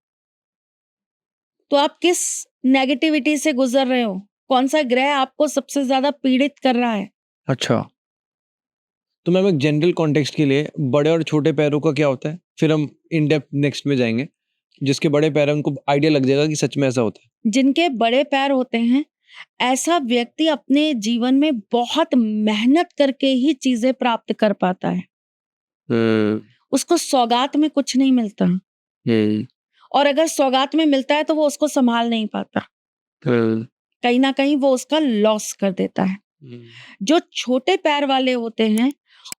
तो आप किस नेगेटिविटी से गुजर रहे हो? कौन सा ग्रह आपको सबसे ज्यादा पीड़ित कर रहा है? अच्छा, तो मैम एक जनरल कॉन्टेक्स्ट के लिए बड़े और छोटे पैरों का क्या होता है, फिर हम इन डेप्थ नेक्स्ट में जाएंगे। जिसके बड़े पैर हैं उनको आइडिया लग जाएगा कि सच में ऐसा होता है। जिनके बड़े पैर होते हैं, ऐसा व्यक्ति अपने जीवन में बहुत मेहनत करके ही चीजें प्राप्त कर पाता है। हम्म, उसको सौगात में कुछ नहीं मिलता, हम्म, और अगर सौगात में मिलता है तो वो उसको संभाल नहीं पाता, हम्म, कहीं ना कहीं वो उसका लॉस कर देता है। हम्म, जो छोटे पैर वाले होते हैं,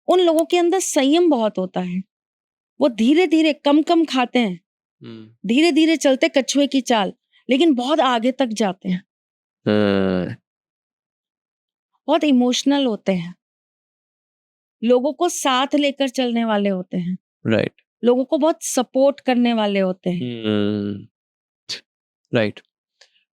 उन लोगों के अंदर संयम बहुत होता है। वो धीरे धीरे कम कम खाते हैं, धीरे धीरे चलते कछुए की चाल, लेकिन बहुत आगे तक जाते हैं। बहुत इमोशनल होते हैं, लोगों को साथ लेकर चलने वाले होते हैं, राइट, लोगों को बहुत सपोर्ट करने वाले होते हैं। राइट।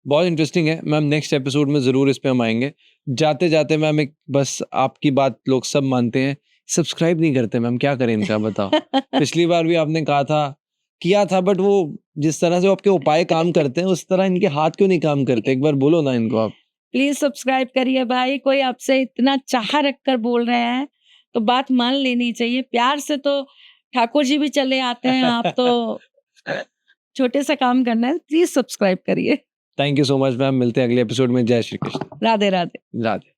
बहुत इंटरेस्टिंग है मैम, नेक्स्ट एपिसोड में ज़रूर इस पे हम आएंगे। जाते जाते मैम एक बस आपकी बात लोग सब मानते हैं, सब्सक्राइब नहीं करते मैम, क्या करें इनका बताओ। पिछली बार भी आपने कहा था, किया था, बट वो जिस तरह से वो आपके उपाय काम करते हैं उस तरह इनके हाथ क्यों नहीं काम करते, एक बार बोलो ना इनको आप। प्लीज सब्सक्राइब करिए भाई, कोई आपसे इतना चाह रखकर बोल रहे हैं तो बात मान लेनी चाहिए। प्यार से तो ठाकुर जी भी चले आते हैं, आप तो छोटे सा काम करना है। प्लीज सब्सक्राइब करिए। Thank you so much ma'am, मिलते हैं अगले एपिसोड में। जय श्री कृष्ण। राधे राधे। राधे।